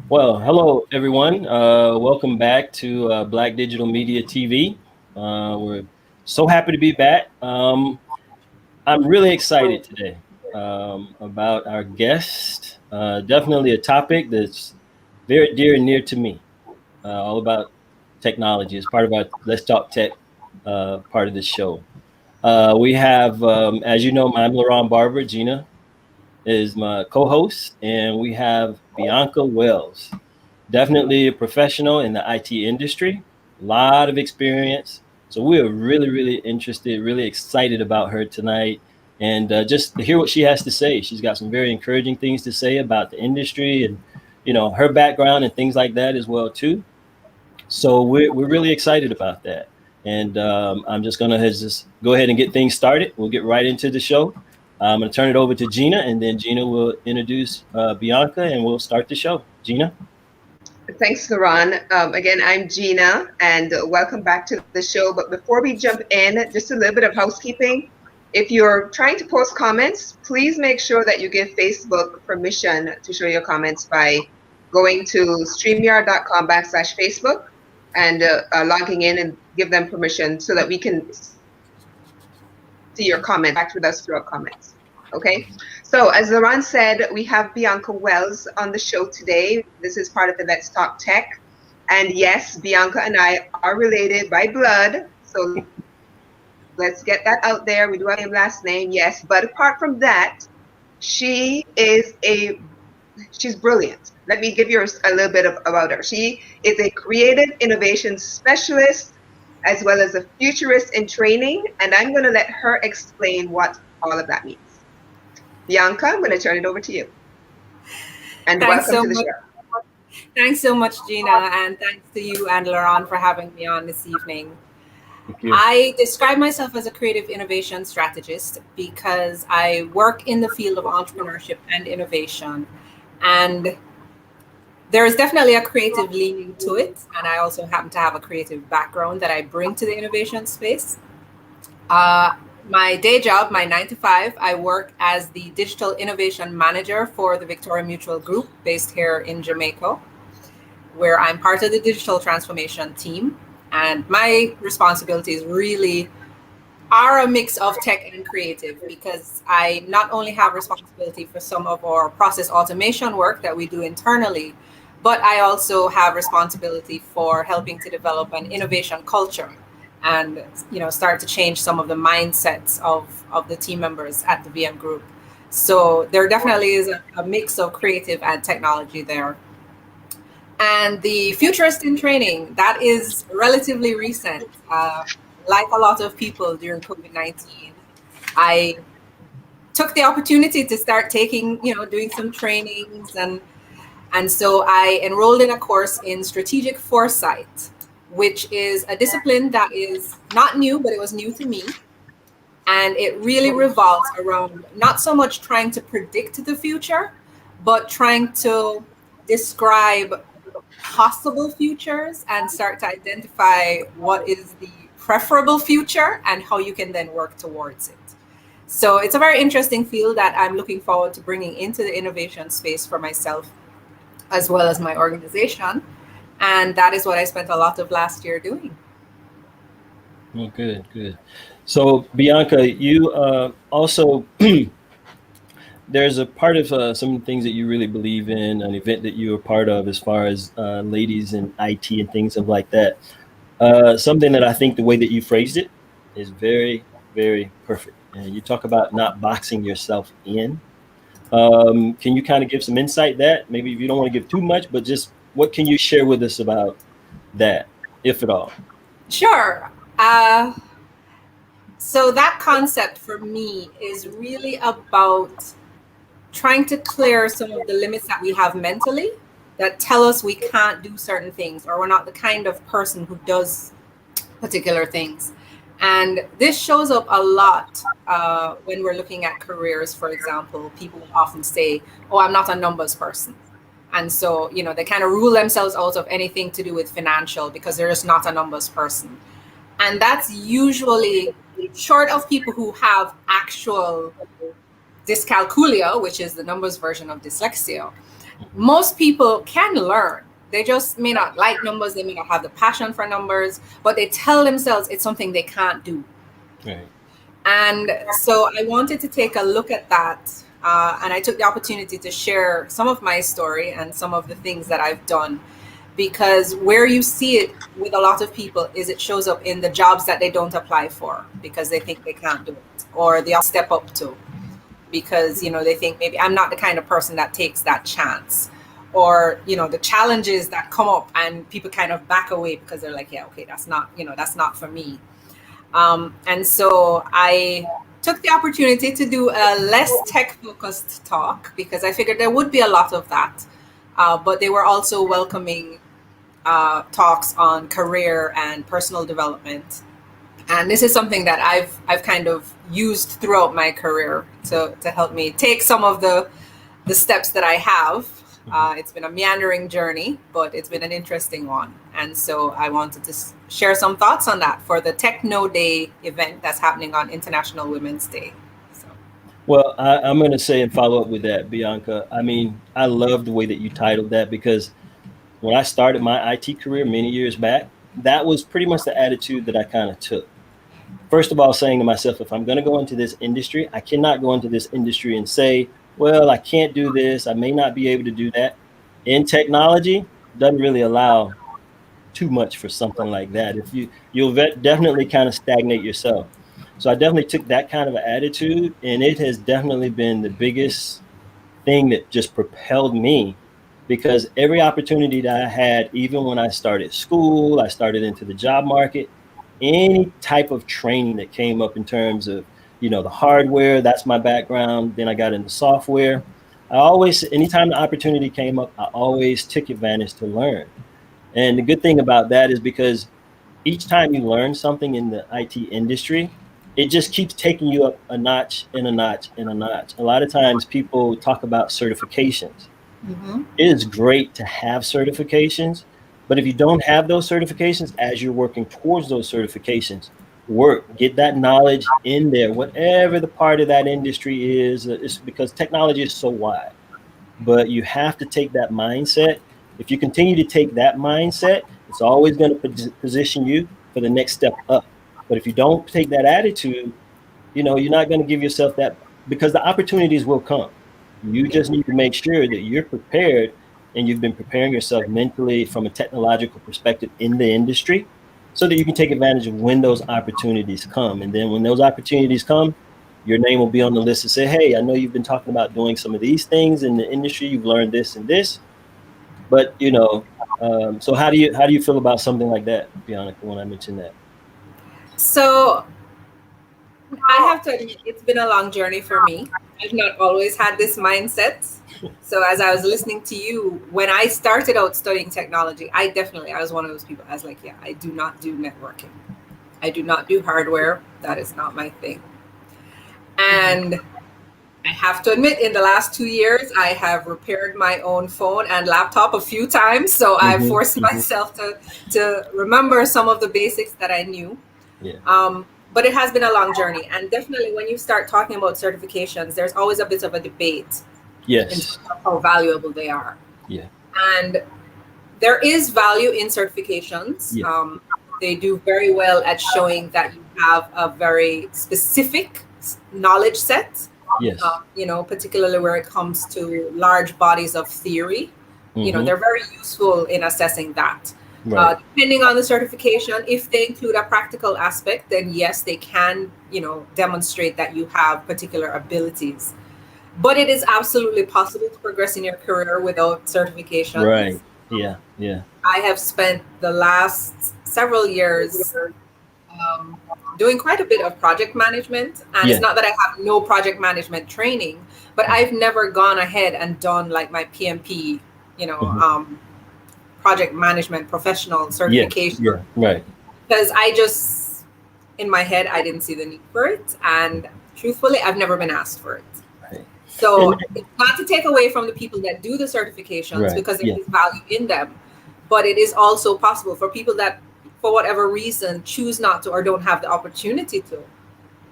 Well, hello everyone. Welcome back to Black Digital Media TV. We're so happy to be back. I'm really excited today about our guest. Definitely a topic that's very dear and near to me. All about technology. It's part of our Let's Talk Tech part of the show. We have, as you know, I'm Laurent Barber. Gina is my co-host, and we have Bianca Wells. Definitely a professional in the IT industry, a lot of experience. So we're really interested, really excited about her tonight, and just to hear what she has to say. She's got some very encouraging things to say about the industry and her background and things like that as well too. So we're really excited about that. And I'm just gonna just go ahead and get things started. We'll get right into the show. I'm gonna turn it over to Gina, and then Gina will introduce Bianca, and we'll start the show. Gina. Thanks, Laron. Again, I'm Gina, and welcome back to the show. But before we jump in, just a little bit of housekeeping. If you're trying to post comments, please make sure that you give Facebook permission to show your comments by going to streamyard.com/Facebook and logging in and give them permission so that we can see your comment, interact with us through our comments. Okay, so as Laurent said, we have Bianca Wells on the show today. This is part of the Let's Talk Tech. And yes, Bianca and I are related by blood. So let's get that out there. We do have a last name, yes. But apart from that, she's brilliant. Let me give you a little bit about her. She is a creative innovation specialist as well as a futurist in training. And I'm going to let her explain what all of that means. Bianca, I'm going to turn it over to you. And welcome to the show. Thanks so much, Gina, and thanks to you and Laurent for having me on this evening. I describe myself as a creative innovation strategist because I work in the field of entrepreneurship and innovation. And there is definitely a creative leaning to it. And I also happen to have a creative background that I bring to the innovation space. My day job, my 9 to 5, I work as the digital innovation manager for the Victoria Mutual Group based here in Jamaica, where I'm part of the digital transformation team. And my responsibilities really are a mix of tech and creative because I not only have responsibility for some of our process automation work that we do internally, but I also have responsibility for helping to develop an innovation culture and start to change some of the mindsets of the team members at the VM group. So there definitely is a mix of creative and technology there. And the Futurist in training, that is relatively recent. Like a lot of people during COVID-19, I took the opportunity to start doing some trainings. And so I enrolled in a course in strategic foresight, which is a discipline that is not new, but it was new to me. And it really revolves around not so much trying to predict the future, but trying to describe possible futures and start to identify what is the preferable future and how you can then work towards it. So it's a very interesting field that I'm looking forward to bringing into the innovation space for myself, as well as my organization. And that is what I spent a lot of last year doing. Oh, good. So Bianca, you also, there's a part of some of the things that you really believe in, an event that you were part of as far as ladies in IT and things of like that. Something that I think the way that you phrased it is very, very perfect. And you talk about not boxing yourself in. Can you kind of give some insight that maybe if you don't want to give too much, but just what can you share with us about that, if at all? Sure. So that concept for me is really about trying to clear some of the limits that we have mentally that tell us we can't do certain things or we're not the kind of person who does particular things. And this shows up a lot when we're looking at careers. For example, people often say, oh, I'm not a numbers person. And so, they kind of rule themselves out of anything to do with financial because they're just not a numbers person. And that's usually short of people who have actual dyscalculia, which is the numbers version of dyslexia, most people can learn. They just may not like numbers. They may not have the passion for numbers, but they tell themselves it's something they can't do. Right. And so I wanted to take a look at that. And I took the opportunity to share some of my story and some of the things that I've done, because where you see it with a lot of people is it shows up in the jobs that they don't apply for because they think they can't do it, or they'll step up to because, you know, they think maybe I'm not the kind of person that takes that chance, or, you know, the challenges that come up and people kind of back away because they're like, yeah, okay, that's not, you know, that's not for me. And so I took the opportunity to do a less tech-focused talk because I figured there would be a lot of that, but they were also welcoming talks on career and personal development. And this is something that I've kind of used throughout my career to help me take some of the steps that I have. It's been a meandering journey, but it's been an interesting one. And so I wanted to share some thoughts on that for the Techno Day event that's happening on International Women's Day. So. Well, I'm going to say and follow up with that, Bianca. I mean, I love the way that you titled that, because when I started my IT career many years back, that was pretty much the attitude that I kind of took. First of all, saying to myself, if I'm going to go into this industry, I cannot go into this industry and say, well, I can't do this. I may not be able to do that. In technology, doesn't really allow too much for something like that. If you'll definitely kind of stagnate yourself. So I definitely took that kind of an attitude, and it has definitely been the biggest thing that just propelled me, because every opportunity that I had, even when I started school, I started into the job market, any type of training that came up in terms of, you know, the hardware, that's my background. Then I got into software. I always, anytime the opportunity came up, I always took advantage to learn. And the good thing about that is because each time you learn something in the IT industry, it just keeps taking you up a notch and a notch and a notch. A lot of times people talk about certifications. Mm-hmm. It is great to have certifications, but if you don't have those certifications, as you're working towards those certifications, get that knowledge in there, whatever the part of that industry is. It's because technology is so wide, but you have to take that mindset. If you continue to take that mindset, it's always going to position you for the next step up. But if you don't take that attitude, you know, you're not going to give yourself that, because the opportunities will come. You just need to make sure that you're prepared, and you've been preparing yourself mentally from a technological perspective in the industry, so that you can take advantage of when those opportunities come. And then when those opportunities come, your name will be on the list to say, hey, I know you've been talking about doing some of these things in the industry. You've learned this and this, but you know, so how do you feel about something like that, Bianca, when I mentioned that? So I have to admit, it's been a long journey for me. I've not always had this mindset. So as I was listening to you, when I started out studying technology, I was one of those people. I was like, yeah, I do not do networking. I do not do hardware. That is not my thing. And I have to admit, in the last 2 years, I have repaired my own phone and laptop a few times. So I forced myself to remember some of the basics that I knew. Yeah. But it has been a long journey. And definitely when you start talking about certifications, there's always a bit of a debate. Yes. In terms of how valuable they are. Yeah. And there is value in certifications. Yeah. They do very well at showing that you have a very specific knowledge set. Yes. You know, particularly where it comes to large bodies of theory. Mm-hmm. You know, they're very useful in assessing that. Right. Depending on the certification, if they include a practical aspect, then yes, they can, you know, demonstrate that you have particular abilities. But it is absolutely possible to progress in your career without certifications. Right. Yeah. Yeah. I have spent the last several years doing quite a bit of project management. And It's not that I have no project management training, but I've never gone ahead and done like my PMP, you know, project management professional certification. Yeah. Right. Because in my head, I didn't see the need for it. And truthfully, I've never been asked for it. So it's not to take away from the people that do the certifications, because there is value in them, but it is also possible for people that, for whatever reason, choose not to or don't have the opportunity to.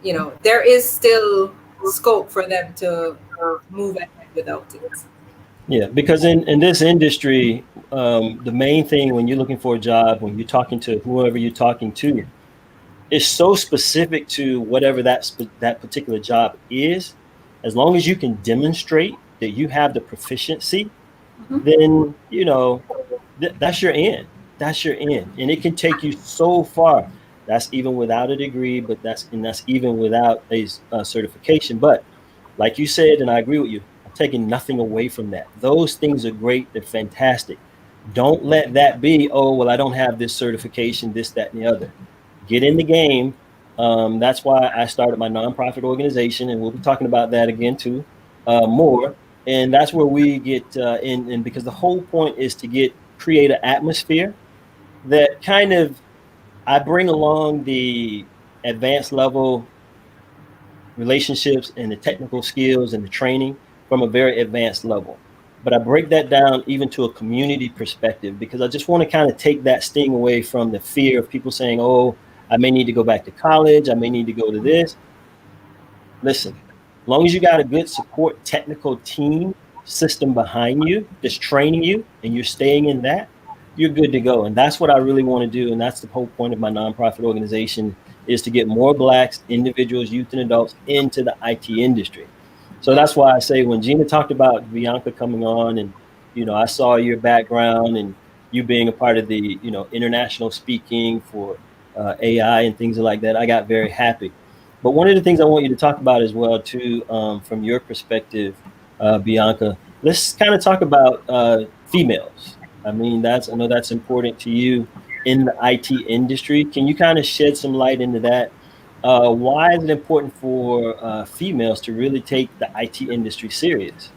You know, there is still scope for them to move ahead without it. Yeah, because in this industry, the main thing when you're looking for a job, when you're talking to whoever you're talking to, is so specific to whatever that particular job is. As long as you can demonstrate that you have the proficiency, then that's your end. That's your end, and it can take you so far. That's even without a degree, but that's even without a certification. But like you said, and I agree with you, I'm taking nothing away from that. Those things are great. They're fantastic. Don't let that be, oh, well, I don't have this certification, this, that, and the other. Get in the game. That's why I started my nonprofit organization, and we'll be talking about that again too, more. And that's where we get in, because the whole point is to create an atmosphere that kind of, I bring along the advanced level relationships and the technical skills and the training from a very advanced level. But I break that down even to a community perspective, because I just want to kind of take that sting away from the fear of people saying, oh, I may need to go back to college, I may need to go to this. Listen, as long as you got a good support technical team system behind you that's training you and you're staying in that, you're good to go. And that's what I really want to do. And that's the whole point of my nonprofit organization, is to get more Blacks, individuals, youth, and adults into the IT industry. So that's why I say, when Gina talked about Bianca coming on, and I saw your background and you being a part of the international speaking for AI and things like that, I got very happy. But one of the things I want you to talk about as well too, from your perspective, Bianca, let's kind of talk about females. I mean, I know that's important to you in the IT industry. Can you kind of shed some light into that? Why is it important for females to really take the IT industry serious?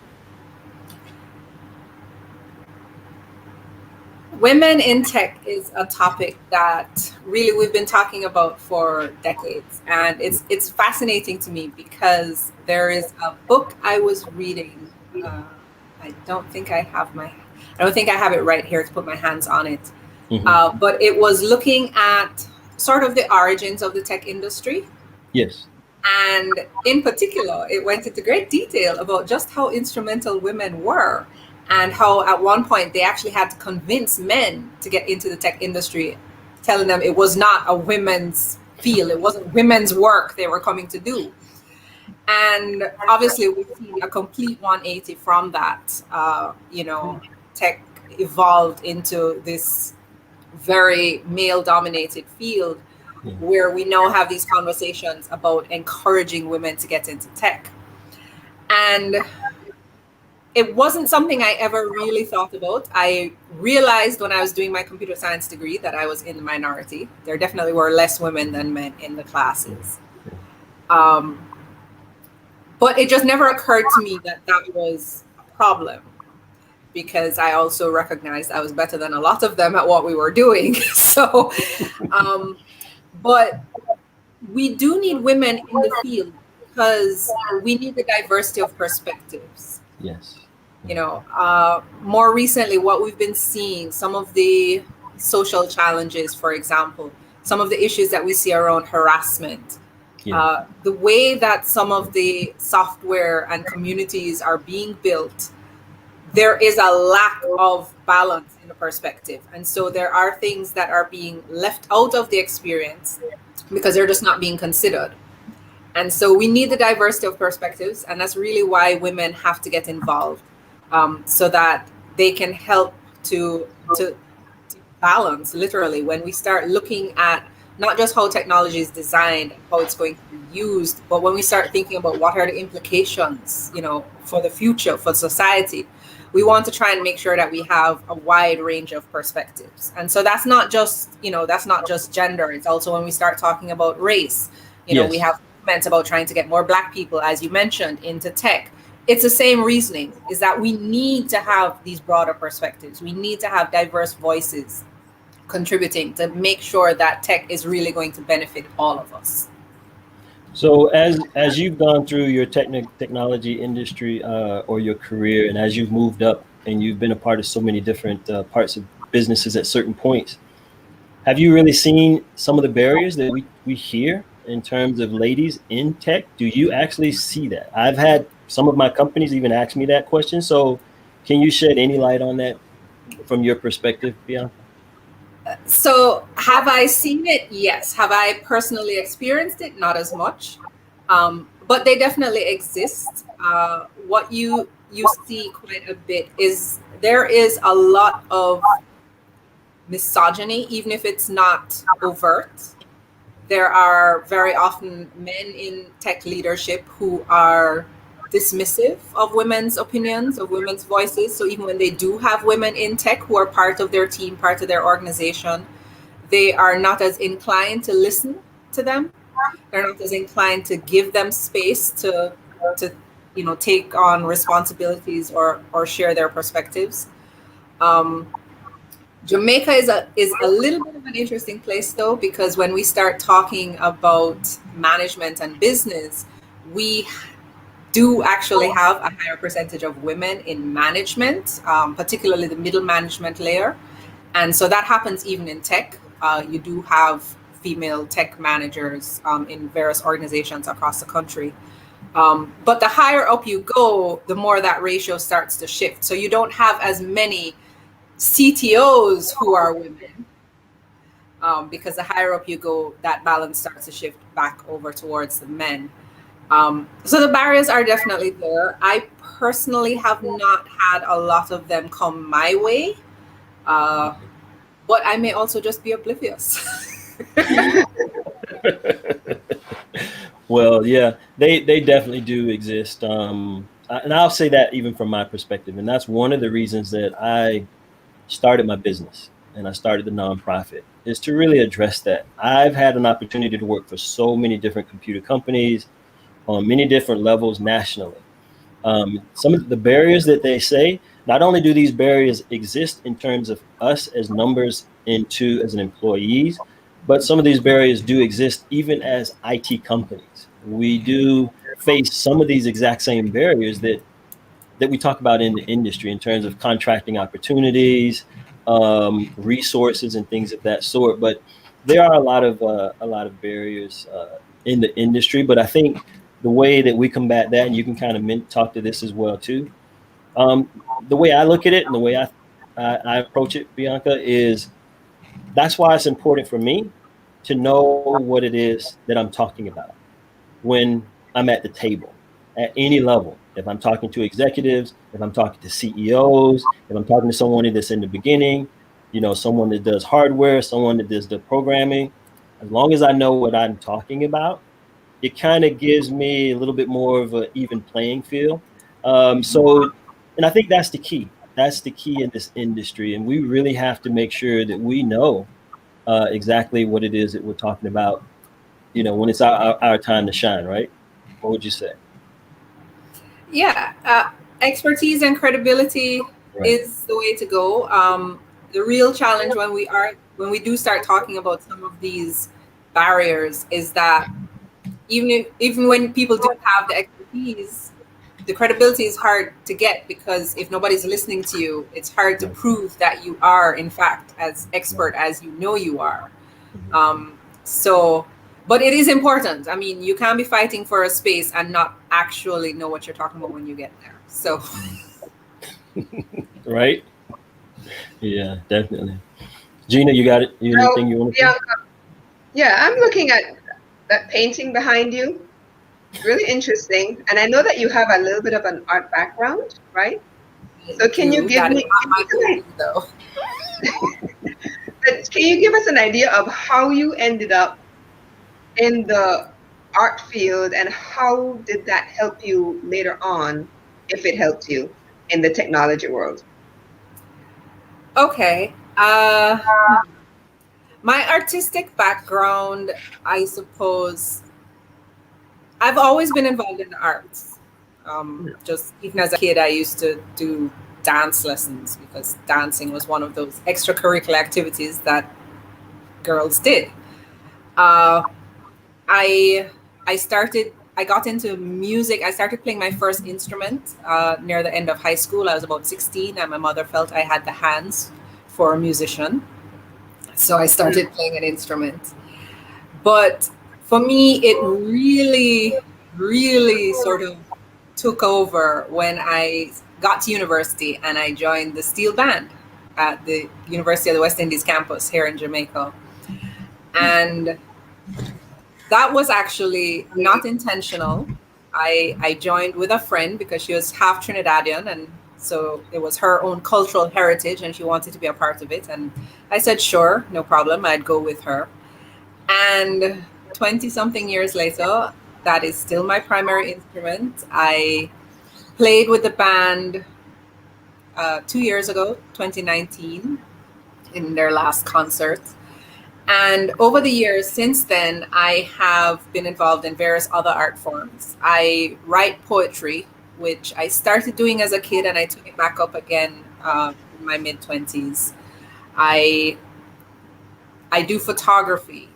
Women in tech is a topic that really we've been talking about for decades, and it's fascinating to me because there is a book I was reading. I don't think I have it right here to put my hands on it. But it was looking at sort of the origins of the tech industry. Yes. And in particular, it went into great detail about just how instrumental women were, and how at one point they actually had to convince men to get into the tech industry, telling them it was not a women's field, it wasn't women's work they were coming to do. And obviously we've seen a complete 180 from that. Tech evolved into this very male-dominated field, where we now have these conversations about encouraging women to get into tech. And it wasn't something I ever really thought about. I realized when I was doing my computer science degree that I was in the minority. There definitely were less women than men in the classes. But it just never occurred to me that that was a problem, because I also recognized I was better than a lot of them at what we were doing. So, but we do need women in the field because we need the diversity of perspectives. Yes. More recently, what we've been seeing, some of the social challenges, for example, some of the issues that we see around harassment, the way that some of the software and communities are being built, there is a lack of balance in the perspective. And so there are things that are being left out of the experience because they're just not being considered. And so we need the diversity of perspectives. And that's really why women have to get involved, so that they can help to balance, literally, when we start looking at not just how technology is designed, how it's going to be used, but when we start thinking about what are the implications, for the future, for society. We want to try and make sure that we have a wide range of perspectives. And so that's not just gender. It's also when we start talking about race. We have movements about trying to get more Black people, as you mentioned, into tech. It's the same reasoning, is that we need to have these broader perspectives. We need to have diverse voices contributing to make sure that tech is really going to benefit all of us. So as you've gone through your technology industry or your career, and as you've moved up and you've been a part of so many different parts of businesses at certain points, have you really seen some of the barriers that we hear in terms of ladies in tech? Do you actually see that? I've had some of my companies even ask me that question. So can you shed any light on that from your perspective, Bianca? So have I seen it? Yes. Have I personally experienced it? Not as much. But they definitely exist. What you see quite a bit is there is a lot of misogyny, even if it's not overt. There are very often men in tech leadership who are dismissive of women's opinions, of women's voices. So even when they do have women in tech who are part of their team, part of their organization, they are not as inclined to listen to them. They're not as inclined to give them space to take on responsibilities or share their perspectives. Um, Jamaica is a little bit of an interesting place though, because when we start talking about management and business, we do actually have a higher percentage of women in management, particularly the middle management layer. And so that happens even in tech. You do have female tech managers in various organizations across the country. But the higher up you go, the more that ratio starts to shift. So you don't have as many CTOs who are women, because the higher up you go, that balance starts to shift back over towards the men. So the barriers are definitely there. I personally have not had a lot of them come my way, but I may also just be oblivious. Well, yeah, they definitely do exist. And I'll say that even from my perspective. And that's one of the reasons that I started my business and I started the nonprofit, is to really address that. I've had an opportunity to work for so many different computer companies on many different levels nationally. Some of the barriers that they say, not only do these barriers exist in terms of us as numbers into as an employees, but some of these barriers do exist even as IT companies. We do face some of these exact same barriers that we talk about in the industry in terms of contracting opportunities, resources, and things of that sort. But there are a lot of barriers in the industry. But I think the way that we combat that, and you can kind of talk to this as well too. The way I look at it and the way I approach it, Bianca, is that's why it's important for me to know what it is that I'm talking about when I'm at the table at any level. If I'm talking to executives, if I'm talking to CEOs, if I'm talking to someone that's in the beginning, someone that does hardware, someone that does the programming, as long as I know what I'm talking about, it kind of gives me a little bit more of an even playing field. And I think that's the key. That's the key in this industry. And we really have to make sure that we know exactly what it is that we're talking about, when it's our time to shine, right? What would you say? Yeah, expertise and credibility is the way to go. The real challenge when we do start talking about some of these barriers is that even when people do have the expertise, the credibility is hard to get, because if nobody's listening to you, it's hard to prove that you are in fact as expert as you are. But it is important. I mean, you can't be fighting for a space and not actually know what you're talking about when you get there. So right. Yeah, definitely. Gina, you got it? Anything you want to say? Yeah, I'm looking at that painting behind you. Really interesting. And I know that you have a little bit of an art background, right? So can you give me though? Can you give us an idea of how you ended up in the art field, and how did that help you later on, if it helped you in the technology world? Okay. My artistic background, I suppose, I've always been involved in the arts. Just even as a kid, I used to do dance lessons, because dancing was one of those extracurricular activities that girls did. I got into music. I started playing my first instrument near the end of high school. I was about 16, and my mother felt I had the hands for a musician. So I started playing an instrument. But For me, it really sort of took over when I got to university and I joined the steel band at the University of the West Indies campus here in Jamaica. And that was actually not intentional. I joined with a friend because she was half Trinidadian, and so it was her own cultural heritage and she wanted to be a part of it. And I said, sure, no problem, I'd go with her. And 20 something years later, that is still my primary instrument. I played with the band 2 years ago, 2019, in their last concert. And over the years since then, I have been involved in various other art forms. I write poetry, which I started doing as a kid and I took it back up again in my mid-20s. I do photography.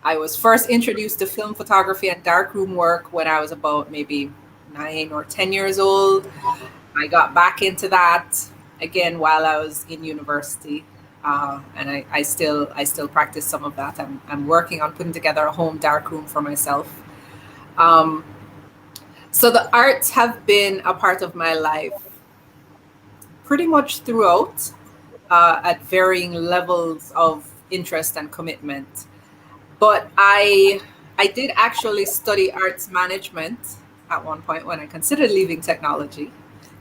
I was first introduced to film photography and darkroom work when I was about maybe 9 or 10 years old. I got back into that again while I was in university. And I still practice some of that. I'm working on putting together a home darkroom for myself. So the arts have been a part of my life pretty much throughout, at varying levels of interest and commitment. But I did actually study arts management at one point when I considered leaving technology,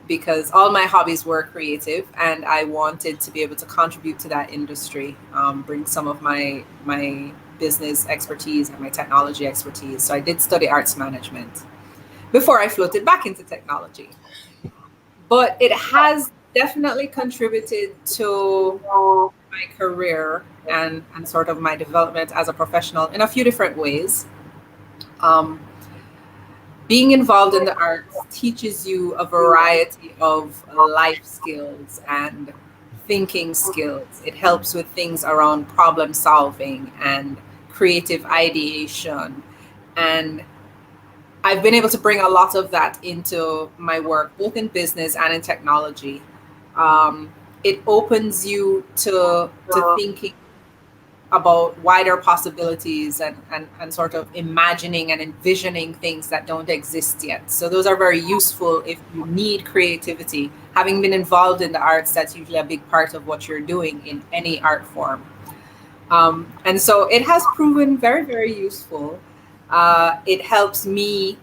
because all my hobbies were creative and I wanted to be able to contribute to that industry, bring some of my business expertise and my technology expertise. So I did study arts management before I floated back into technology. But it has definitely contributed to my career and sort of my development as a professional in a few different ways. Being involved in the arts teaches you a variety of life skills and thinking skills. It helps with things around problem solving and creative ideation. And I've been able to bring a lot of that into my work, both in business and in technology. It opens you to thinking about wider possibilities and sort of imagining and envisioning things that don't exist yet. So those are very useful if you need creativity. Having been involved in the arts, that's usually a big part of what you're doing in any art form. And so it has proven very, very useful. It helps me,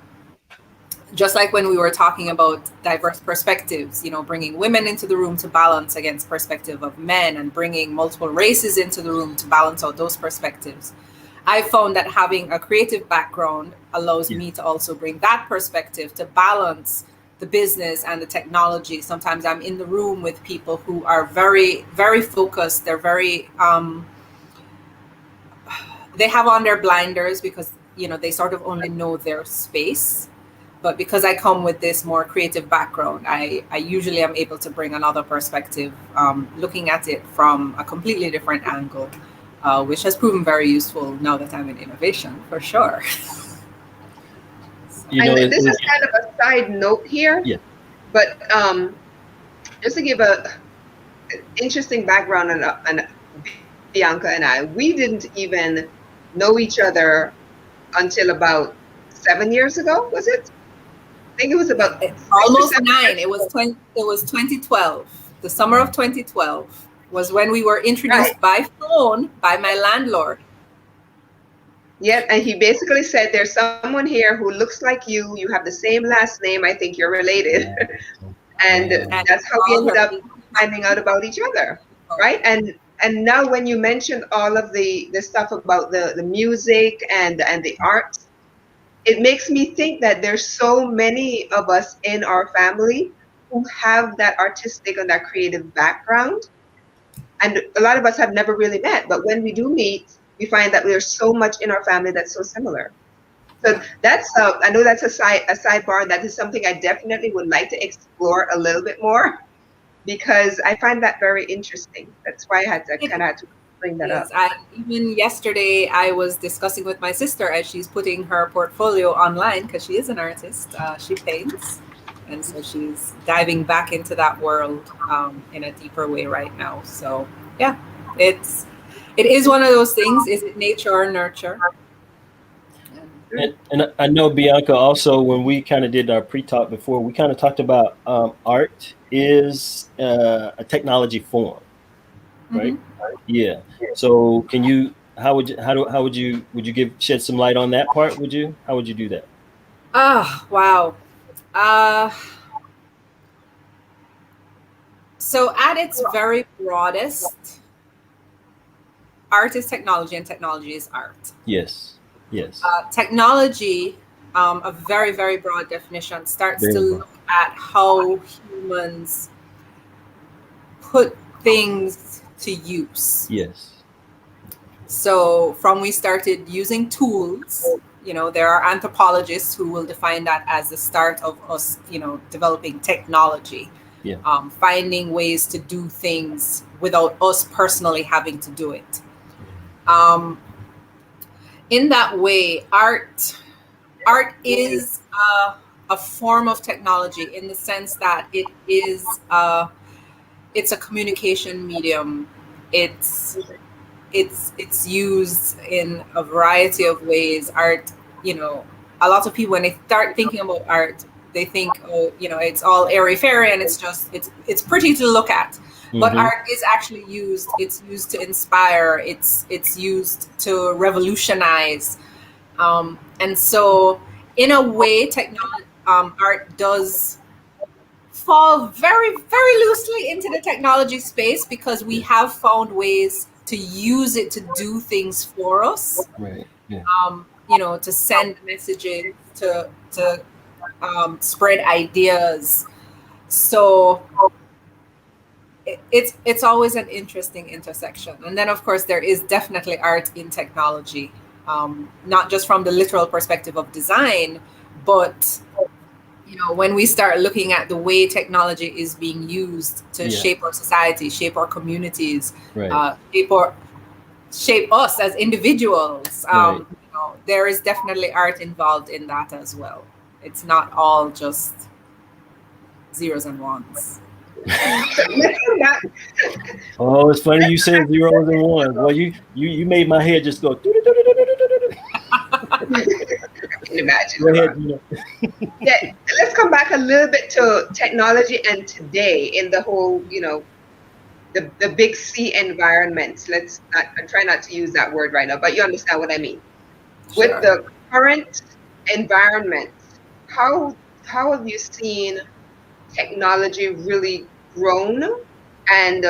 just like when we were talking about diverse perspectives, bringing women into the room to balance against perspective of men and bringing multiple races into the room to balance out those perspectives. I found that having a creative background allows me to also bring that perspective to balance the business and the technology. Sometimes I'm in the room with people who are very, very focused. They're very, they have on their blinders because, they sort of only know their space. But because I come with this more creative background, I usually am able to bring another perspective, looking at it from a completely different angle, which has proven very useful now that I'm in innovation, for sure. This is kind of a side note here, but just to give an interesting background on Bianca and I, we didn't even know each other until about 7 years ago, was it? I think it was about almost 9. It was 2012. The summer of 2012 was when we were introduced by phone by my landlord. Yeah, and he basically said, "There's someone here who looks like you. You have the same last name. I think you're related." And that's how we ended up finding out about each other, right? And now when you mentioned all of the stuff about the music and the art, it makes me think that there's so many of us in our family who have that artistic and that creative background. And a lot of us have never really met, but when we do meet, we find that there's so much in our family that's so similar. So that's, I know that's a sidebar. That is something I definitely would like to explore a little bit more, because I find that very interesting. That's why I had to bring that up. Even yesterday, I was discussing with my sister as she's putting her portfolio online, because she is an artist. She paints, and so she's diving back into that world in a deeper way right now. So it is one of those things. Is it nature or nurture? And I know, Bianca, also when we kind of did our pre-talk before, we kind of talked about art is a technology form, right? Mm-hmm. Yeah. So can you, how would you shed some light on that part? How would you do that? Ah, wow. Uh, so at its very broadest, art is technology and technology is art. Yes. Yes. Technology, a very, very broad definition, starts to Very look well. at how humans put things to use. Yes. So from we started using tools, there are anthropologists who will define that as the start of us, developing technology, Yeah. finding ways to do things without us personally having to do it. Um, in that way, art is a form of technology in the sense that it's a communication medium. It's used in a variety of ways. Art, a lot of people, when they start thinking about art, they think, oh, it's all airy fairy and it's pretty to look at. But Mm-hmm. art is actually used. It's used to inspire. It's used to revolutionize. And so, in a way, art does fall very, very loosely into the technology space because we Yeah. have found ways to use it to do things for us, Right. Yeah. to send messages, to spread ideas. So it's always an interesting intersection. And then, of course, there is definitely art in technology, not just from the literal perspective of design, but when we start looking at the way technology is being used to Yeah. shape our society, shape our communities, Right. shape us as individuals, Right. there is definitely art involved in that as well. It's not all just zeros and ones. Oh, it's funny you said zeros and ones. Well, you made my head just go. I can imagine. Go ahead, Gina. Yeah, let's come back a little bit to technology and today in the whole, the big C environments. I try not to use that word right now, but you understand what I mean. With Sure. the current environment, how have you seen technology really grown? And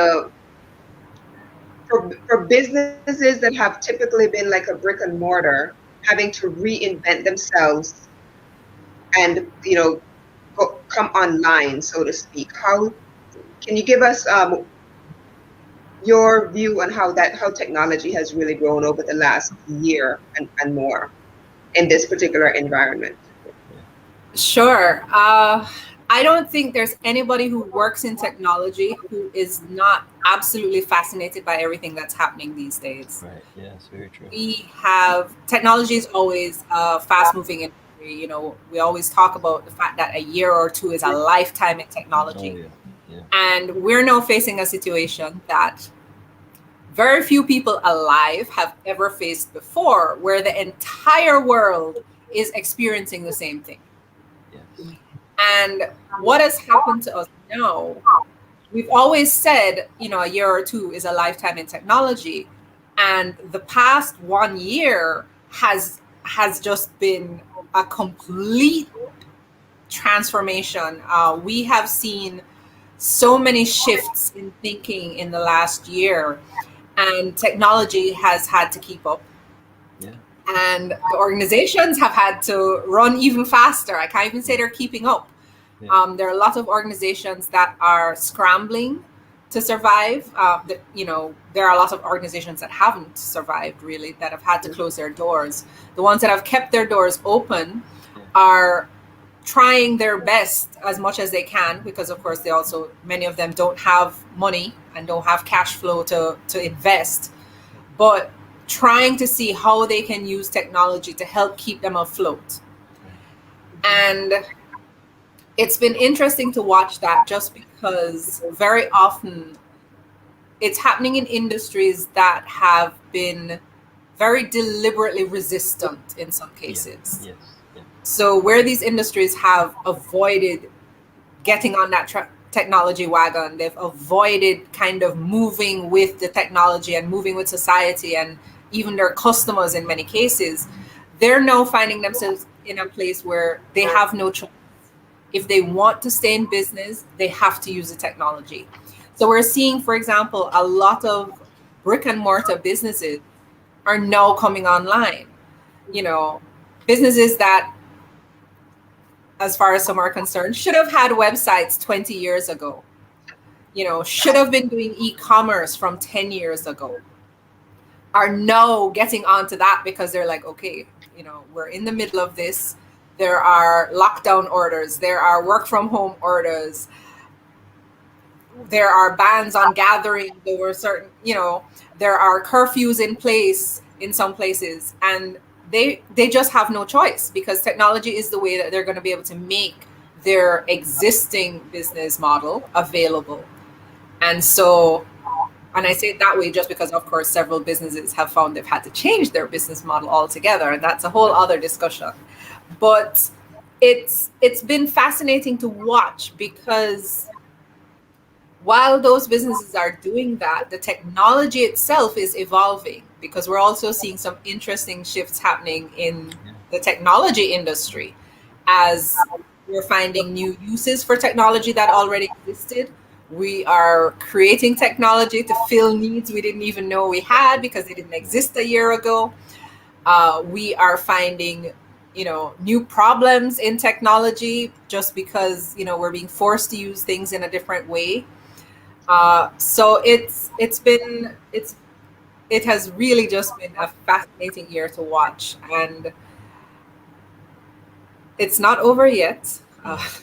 for businesses that have typically been like a brick and mortar, having to reinvent themselves and come online, so to speak. How can you give us your view on how technology has really grown over the last year and more in this particular environment? Sure. I don't think there's anybody who works in technology who is not absolutely fascinated by everything that's happening these days. Right. Yes. Very true. Technology is always fast moving industry. We always talk about the fact that a year or two is a lifetime in technology. Oh yeah. Yeah. And we're now facing a situation that very few people alive have ever faced before, where the entire world is experiencing the same thing. Yes. And what has happened to us now, we've always said, a year or two is a lifetime in technology. And the past 1 year has just been a complete transformation. We have seen so many shifts in thinking in the last year, and technology has had to keep up. Yeah. And the organizations have had to run even faster. I can't even say they're keeping up. Yeah. There are a lot of organizations that are scrambling to survive. There are a lot of organizations that haven't survived, really, that have had to close their doors. The ones that have kept their doors open are trying their best as much as they can, because of course many of them don't have money and don't have cash flow to invest, but trying to see how they can use technology to help keep them afloat. And it's been interesting to watch that, just because very often it's happening in industries that have been very deliberately resistant in some cases. Yes. So where these industries have avoided getting on that technology wagon, they've avoided kind of moving with the technology and moving with society and even their customers in many cases, they're now finding themselves in a place where they have no choice. If they want to stay in business, they have to use the technology. So we're seeing, for example, a lot of brick and mortar businesses are now coming online. You know, businesses that, as far as some are concerned, should have had websites 20 years ago, you know, should have been doing e-commerce from 10 years ago, are now getting onto that because they're like, okay, you know, we're in the middle of this. There are lockdown orders. There are work from home orders. There are bans on gathering. There were certain, you know, there are curfews in place in some places, and they just have no choice because technology is the way that they're going to be able to make their existing business model available. And so, and I say it that way just because, of course, several businesses have found they've had to change their business model altogether, and that's a whole other discussion. But it's been fascinating to watch because while those businesses are doing that, the technology itself is evolving because we're also seeing some interesting shifts happening in the technology industry as we're finding new uses for technology that already existed. We are creating technology to fill needs we didn't even know we had because they didn't exist a year ago. We are finding, you know, new problems in technology just because, you know, we're being forced to use things in a different way. So it has really just been a fascinating year to watch, and it's not over yet.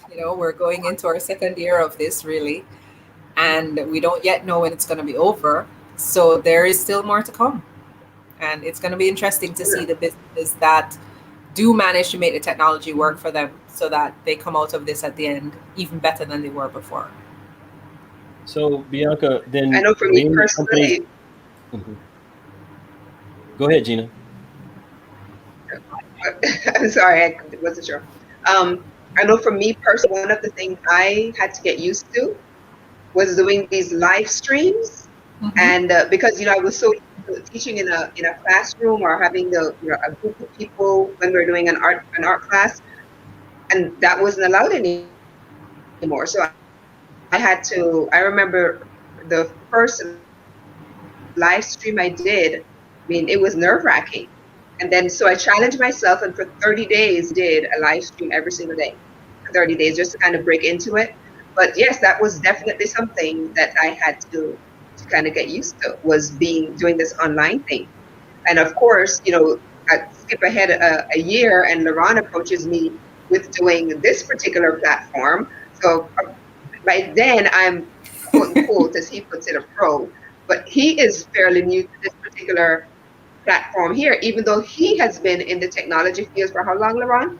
You know, we're going into our second year of this really, and we don't yet know when it's going to be over. So there is still more to come, and it's going to be interesting to see the businesses that do manage to make the technology work for them so that they come out of this at the end even better than they were before. So Bianca, then I know for me personally. Go ahead, Gina. I'm sorry, I wasn't sure. I know for me personally, one of the things I had to get used to was doing these live streams, and because, you know, I was so teaching in a classroom or having a group of people when we were doing an art class, and that wasn't allowed anymore. So I remember the first live stream I did, I mean, it was nerve-wracking. And then so I challenged myself, and for 30 days did a live stream every single day for 30 days just to kind of break into it. But yes, that was definitely something that I had to kind of get used to, was doing this online thing. And of course, you know, I skip ahead a year and Laron approaches me with doing this particular platform. So by then I'm, quote unquote, as he puts it, a pro, but he is fairly new to this particular platform here, even though he has been in the technology field for how long, Laron?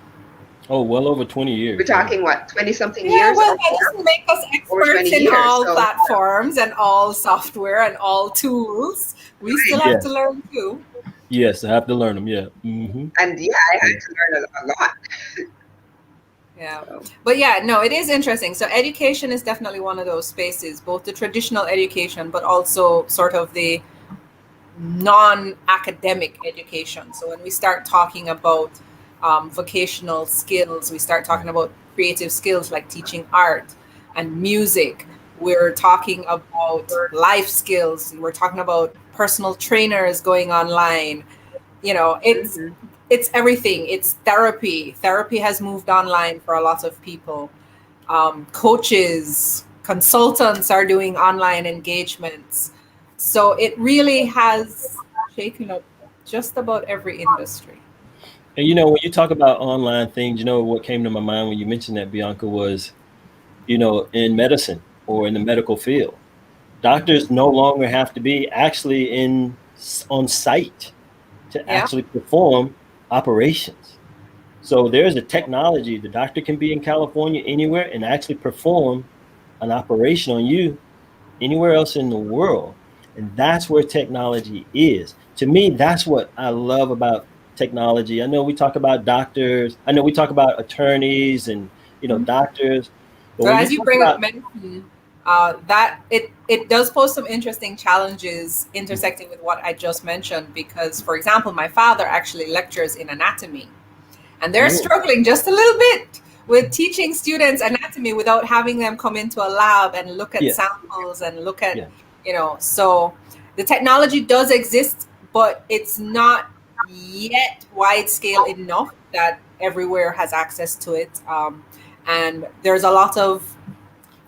Oh, well over 20 years. We're talking what, 20-something yeah, years? well, that doesn't make us experts in all platforms and all software and all tools. We still have to learn too. Yes, I have to learn them. Yeah. And yeah, I had to learn a lot. Yeah, but yeah, no, it is interesting. So education is definitely one of those spaces, both the traditional education, but also sort of the non-academic education. So when we start talking about vocational skills, we start talking about creative skills like teaching art and music. We're talking about life skills. We're talking about personal trainers going online. You know, it's everything. It's therapy. Therapy has moved online for a lot of people. Coaches, consultants are doing online engagements. So it really has shaken up just about every industry. And you know, when you talk about online things, you know, what came to my mind when you mentioned that, Bianca, was, you know, in medicine or in the medical field, doctors no longer have to be actually on site to actually perform operations. So there's a technology. The doctor can be in California anywhere and actually perform an operation on you anywhere else in the world. And that's where technology is. To me, that's what I love about technology. I know we talk about doctors. I know we talk about attorneys and, doctors. But So when you as you talk bring up about, medicine, that it does pose some interesting challenges intersecting with what I just mentioned. Because, for example, my father actually lectures in anatomy, and they're Mm, struggling just a little bit with teaching students anatomy without having them come into a lab and look at yes, samples and look at, yeah, so the technology does exist, but it's not yet wide scale enough that everywhere has access to it. And there's a lot of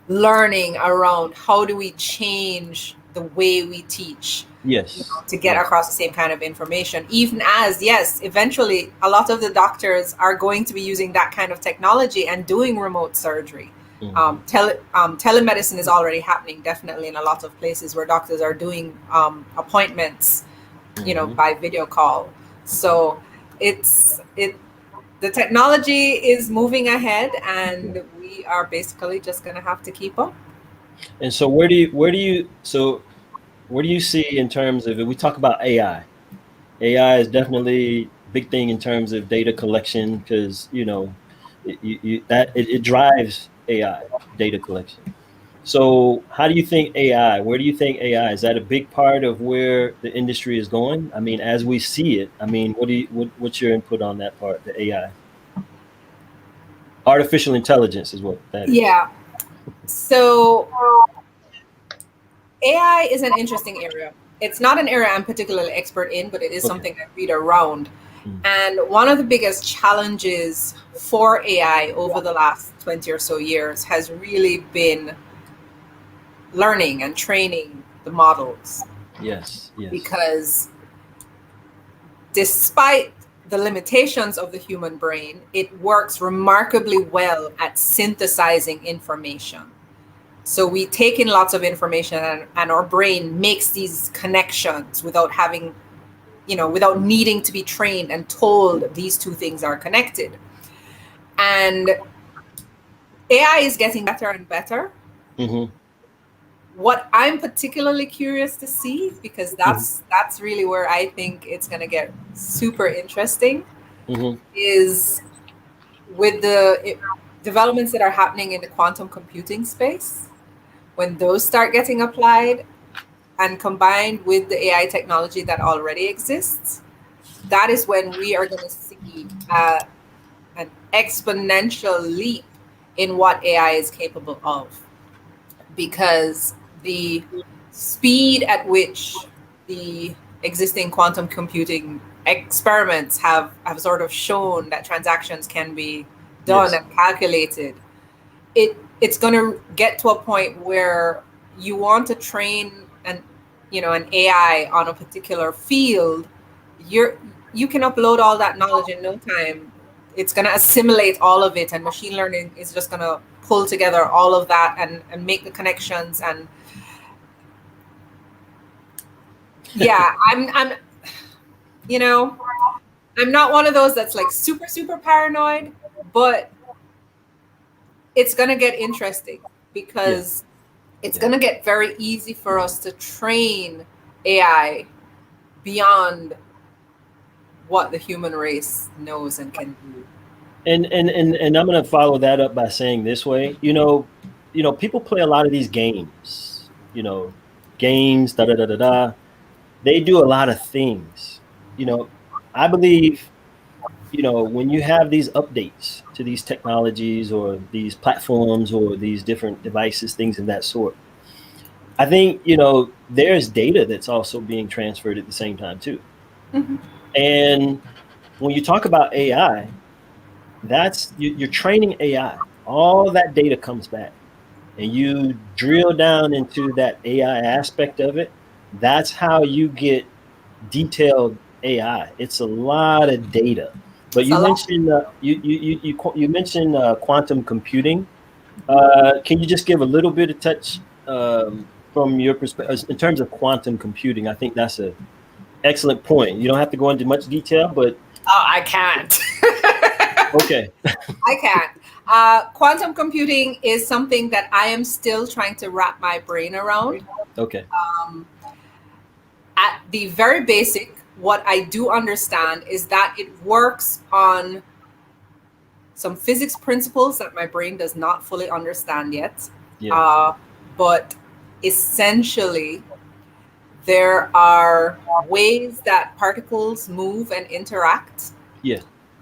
learning around how do we change the way we teach, yes, to get yes, across the same kind of information, even as, yes, eventually a lot of the doctors are going to be using that kind of technology and doing remote surgery. mhm, Telemedicine is already happening, definitely, in a lot of places where doctors are doing appointments, mhm, by video call. So it the technology is moving ahead, yeah. and we are basically just going to have to keep up. And so where do you see in terms of, if we talk about AI? AI is definitely a big thing in terms of data collection, because it drives AI data collection. So how do you think AI? Where do you think AI is that a big part of where the industry is going? I mean, as we see it, I mean, what's your input on that part? The AI, artificial intelligence, is what that is. Yeah. So AI is an interesting area. It's not an area I'm particularly expert in, but it is Okay. something I read around. Mm. And one of the biggest challenges for AI over the last 20 or so years has really been learning and training the models. Yes. Yes. Because despite the limitations of the human brain, it works remarkably well at synthesizing information. So we take in lots of information, and our brain makes these connections without having, without needing to be trained and told these two things are connected. And AI is getting better and better. Mm-hmm. What I'm particularly curious to see, because Mm-hmm. that's really where I think it's going to get super interesting, Mm-hmm. is with the developments that are happening in the quantum computing space. When those start getting applied and combined with the AI technology that already exists, that is when we are going to see an exponential leap in what AI is capable of. Because the speed at which the existing quantum computing experiments have sort of shown that transactions can be done Yes. and calculated, it's going to get to a point where you want to train an AI on a particular field. You can upload all that knowledge in no time. It's going to assimilate all of it, and machine learning is just going to pull together all of that and make the connections. And yeah, I'm you know I'm not one of those that's like super super paranoid, but it's going to get interesting, Yeah. because it's Yeah. going to get very easy for us to train AI beyond what the human race knows and can do. And I'm going to follow that up by saying this way. People play a lot of these games. Games. Da da da da da. They do a lot of things. You know, I believe. When you have these updates to these technologies or these platforms or these different devices, things of that sort, I think there's data that's also being transferred at the same time too. Mhm. And when you talk about AI, you're training AI. All that data comes back, and you drill down into that AI aspect of it. That's how you get detailed AI. It's a lot of data. But It's a you lot. mentioned you mentioned quantum computing. Can you just give a little bit of touch from your perspective in terms of quantum computing? I think that's a excellent point. You don't have to go into much detail, but Oh, I can't. okay. I can't. Quantum computing is something that I am still trying to wrap my brain around. Okay. Um, the very basic, what I do understand is that it works on some physics principles that my brain does not fully understand yet. But essentially, there are ways that particles move and interact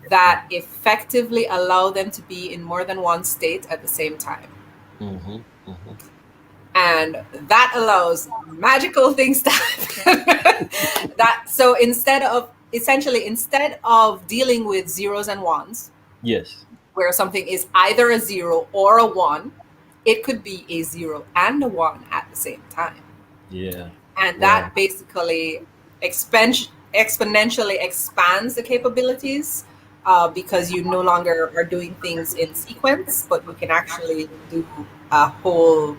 that effectively allow them to be in more than one state at the same time. And that allows magical things to happen. So instead of dealing with zeros and ones, where something is either a 0 or a 1, it could be a 0 and a 1 at the same time. And that basically exponentially expands the capabilities, because you no longer are doing things in sequence, but you can actually do a whole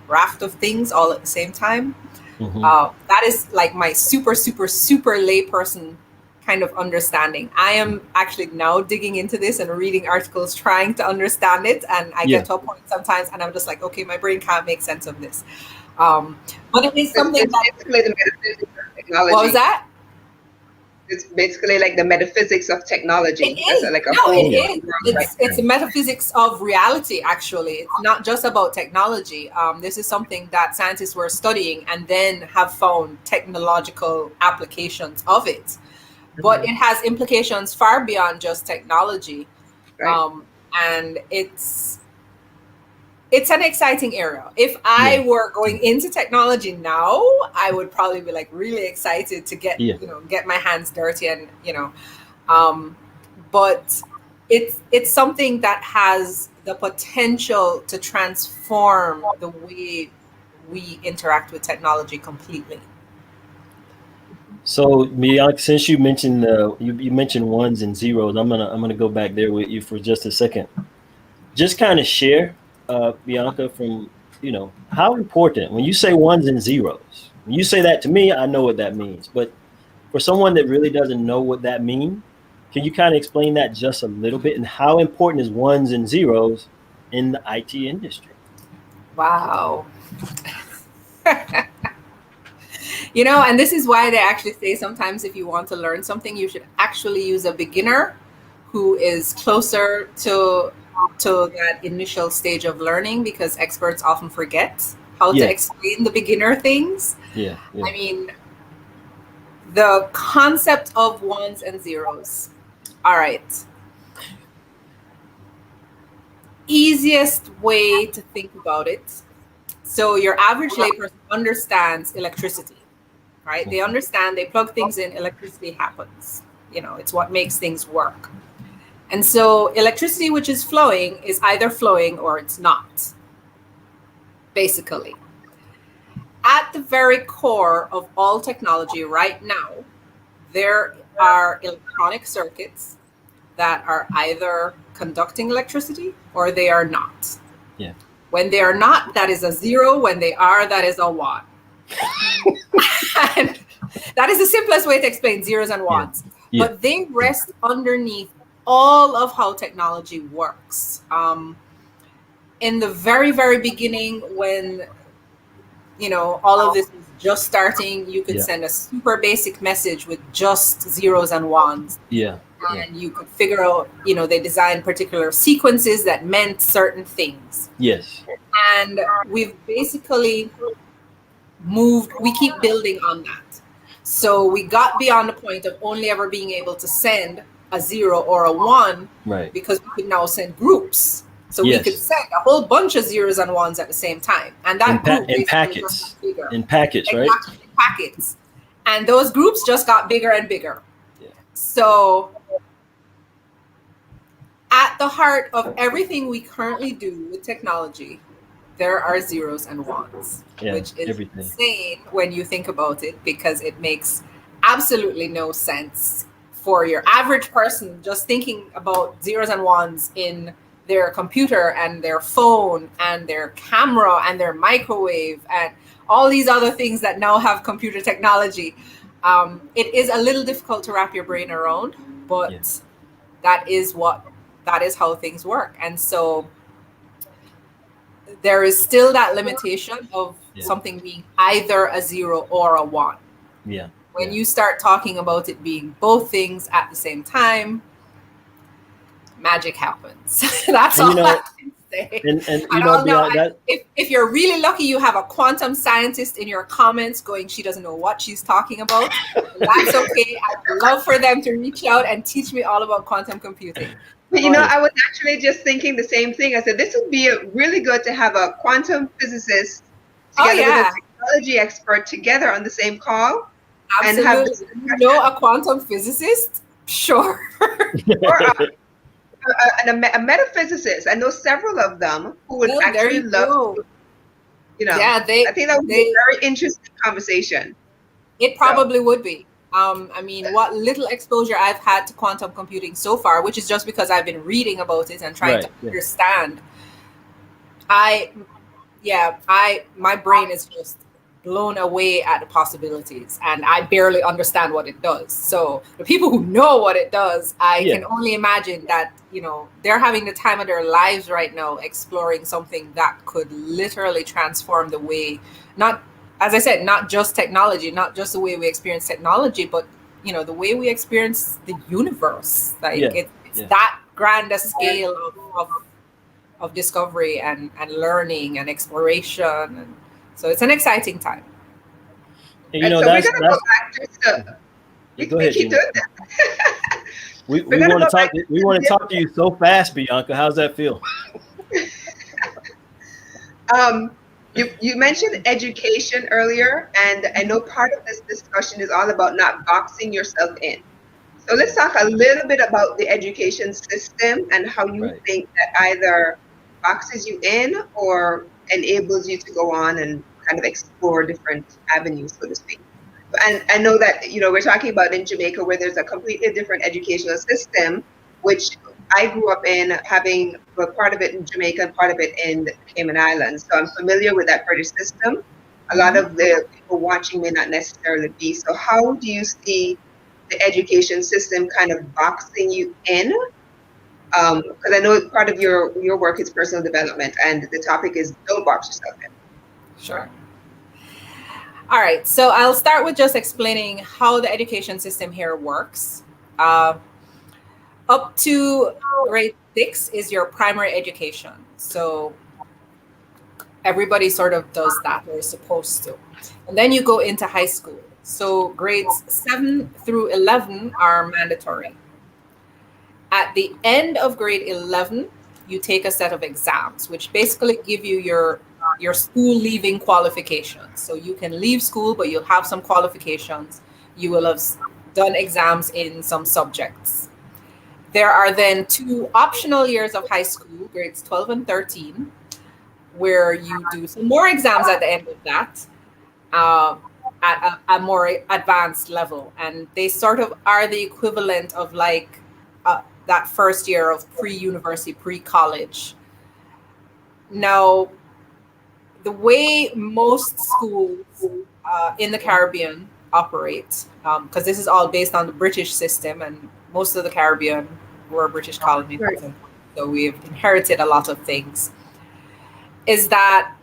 raft of things all at the same time. That is like my super layperson kind of understanding. I am actually now digging into this and reading articles trying to understand it, and I get to a point sometimes and I'm just like, okay, my brain can't make sense of this. But it is something it's basically the metaphysics of technology. What was that? It's basically like the metaphysics of technology. It is. It's the metaphysics of reality, actually. It's not just about technology. This is something that scientists were studying and then have found technological applications of it. But it has implications far beyond just technology. And it's an exciting area. If I were going into technology now, I would probably be like really excited to get get my hands dirty and but it's something that has the potential to transform the way we interact with technology completely. So, Bianca, since you mentioned you mentioned ones and zeros, I'm gonna go back there with you for just a second. Just kind of share, Bianca, from how important when you say ones and zeros. When you say that to me, I know what that means. But for someone that really doesn't know what that means, can you kind of explain that just a little bit, and how important is ones and zeros in the IT industry? Wow. And this is why they actually say sometimes if you want to learn something, you should actually use a beginner who is closer to that initial stage of learning, because experts often forget how to explain the beginner things. I mean, the concept of ones and zeros. All right. Easiest way to think about it. So your average layperson understands electricity, right? They understand, they plug things in, electricity happens. It's what makes things work. And so electricity which is flowing is either flowing or it's not, basically. At the very core of all technology right now, there are electronic circuits that are either conducting electricity or they are not. When they are not, that is a 0. When they are, that is a 1. And that is the simplest way to explain zeros and ones. But they rest underneath all of how technology works. In the very, very beginning, when all of this was just starting, you could send a super basic message with just zeros and ones. And you could figure out, they designed particular sequences that meant certain things. And we've basically we keep building on that. So we got beyond the point of only ever being able to send a 0 or a 1, because we could now send groups. So we could send a whole bunch of zeros and ones at the same time. And that group in packets. In packets, right? Exactly, in packets. And those groups just got bigger and bigger. So at the heart of everything we currently do with technology, there are zeros and ones, which is insane when you think about it, because it makes absolutely no sense for your average person just thinking about zeros and ones in their computer and their phone and their camera and their microwave and all these other things that now have computer technology. It is a little difficult to wrap your brain around, but that is how things work. And so there is still that limitation of something being either a 0 or a 1. When you start talking about it being both things at the same time, magic happens. That's all I can say. And if you're really lucky, you have a quantum scientist in your comments going, she doesn't know what she's talking about. That's okay. I'd love for them to reach out and teach me all about quantum computing. But I was actually just thinking the same thing. I said, this would be really good to have a quantum physicist together with a technology expert together on the same call. Absolutely. And have a quantum physicist? Sure. Or a metaphysicist. I know several of them who would actually love to, I think that would be a very interesting conversation. It probably would be. I mean, what little exposure I've had to quantum computing so far, which is just because I've been reading about it and trying to understand. My brain is just blown away at the possibilities, and I barely understand what it does. So the people who know what it does, I can only imagine that, they're having the time of their lives right now exploring something that could literally transform the way, as I said, not just technology, not just the way we experience technology, but, the way we experience the universe. It's that grand a scale of discovery and learning and exploration. And so it's an exciting time. And so we're going to go back to we keep doing that. We want to talk to you so fast, Bianca. How's that feel? You mentioned education earlier, and I know part of this discussion is all about not boxing yourself in. So let's talk a little bit about the education system and how you think that either boxes you in or enables you to go on and kind of explore different avenues, so to speak. And I know that, we're talking about in Jamaica where there's a completely different educational system, which I grew up in, having part of it in Jamaica and part of it in the Cayman Islands. So I'm familiar with that British system. A lot of the people watching may not necessarily be. So how do you see the education system kind of boxing you in? Because I know part of your work is personal development, and the topic is don't box yourself in. Sure. All right, so I'll start with just explaining how the education system here works. Up to grade 6 is your primary education. So everybody sort of does that, or is supposed to. And then you go into high school. So grades 7 through 11 are mandatory. At the end of grade 11, you take a set of exams, which basically give you your school leaving qualifications. So you can leave school, but you'll have some qualifications. You will have done exams in some subjects. There are then 2 optional years of high school, grades 12 and 13, where you do some more exams at the end of that at a more advanced level. And they sort of are the equivalent of like that first year of pre-university, pre-college. Now, the way most schools in the Caribbean operate, because this is all based on the British system, and most of the Caribbean were British colonies, so we've inherited a lot of things, is that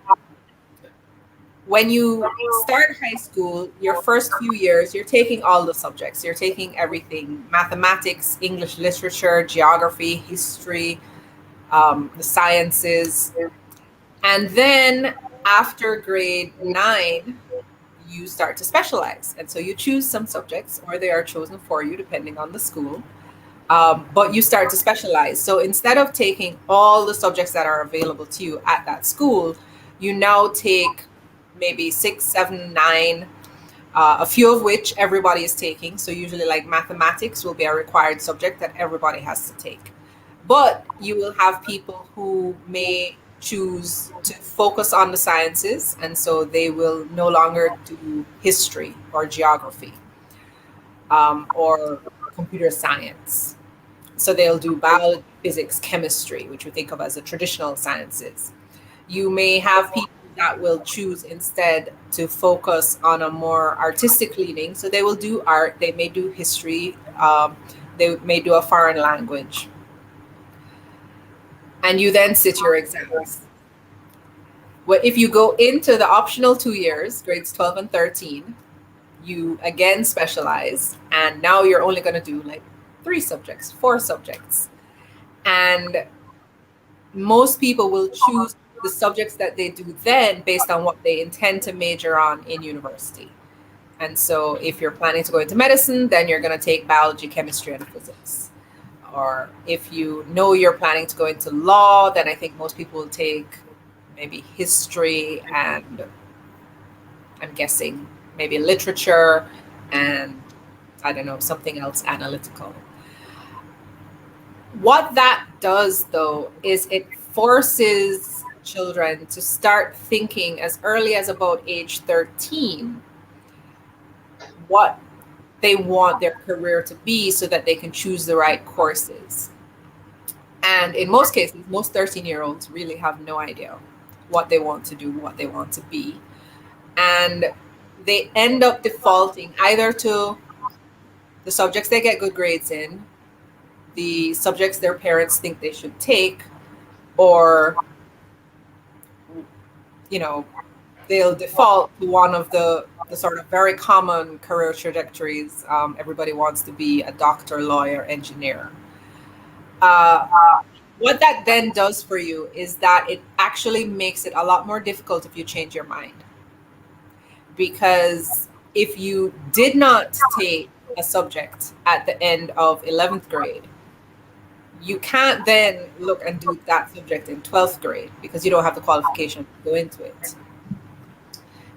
when you start high school, your first few years, you're taking all the subjects. You're taking everything: mathematics, English literature, geography, history, the sciences. And then after grade 9, you start to specialize. And so you choose some subjects, or they are chosen for you depending on the school. But you start to specialize. So instead of taking all the subjects that are available to you at that school, you now take maybe 6, 7, 9, a few of which everybody is taking. So usually like mathematics will be a required subject that everybody has to take. But you will have people who may choose to focus on the sciences, and so they will no longer do history or geography or computer science. So they'll do biology, physics, chemistry, which we think of as the traditional sciences. You may have people that will choose instead to focus on a more artistic leaning. So they will do art, they may do history, they may do a foreign language. And you then sit your exams. Well, if you go into the optional 2 years, grades 12 and 13, you again specialize, and now you're only going to do like 3 subjects, 4 subjects. And most people will choose the subjects that they do then based on what they intend to major on in university. And so if you're planning to go into medicine, then you're going to take biology, chemistry, and physics. Or if you know you're planning to go into law, then I think most people will take maybe history and, I'm guessing, maybe literature and, I don't know, something else analytical. What that does, though, is it forces children to start thinking as early as about age 13 what they want their career to be so that they can choose the right courses. And in most cases, most 13-year-olds really have no idea what they want to do, what they want to be. And they end up defaulting either to the subjects they get good grades in, the subjects their parents think they should take, or, you know, they'll default to one of the sort of very common career trajectories. Everybody wants to be a doctor, lawyer, engineer. What that then does for you is that it actually makes it a lot more difficult if you change your mind. Because if you did not take a subject at the end of 11th grade, you can't then look and do that subject in 12th grade because you don't have the qualification to go into it.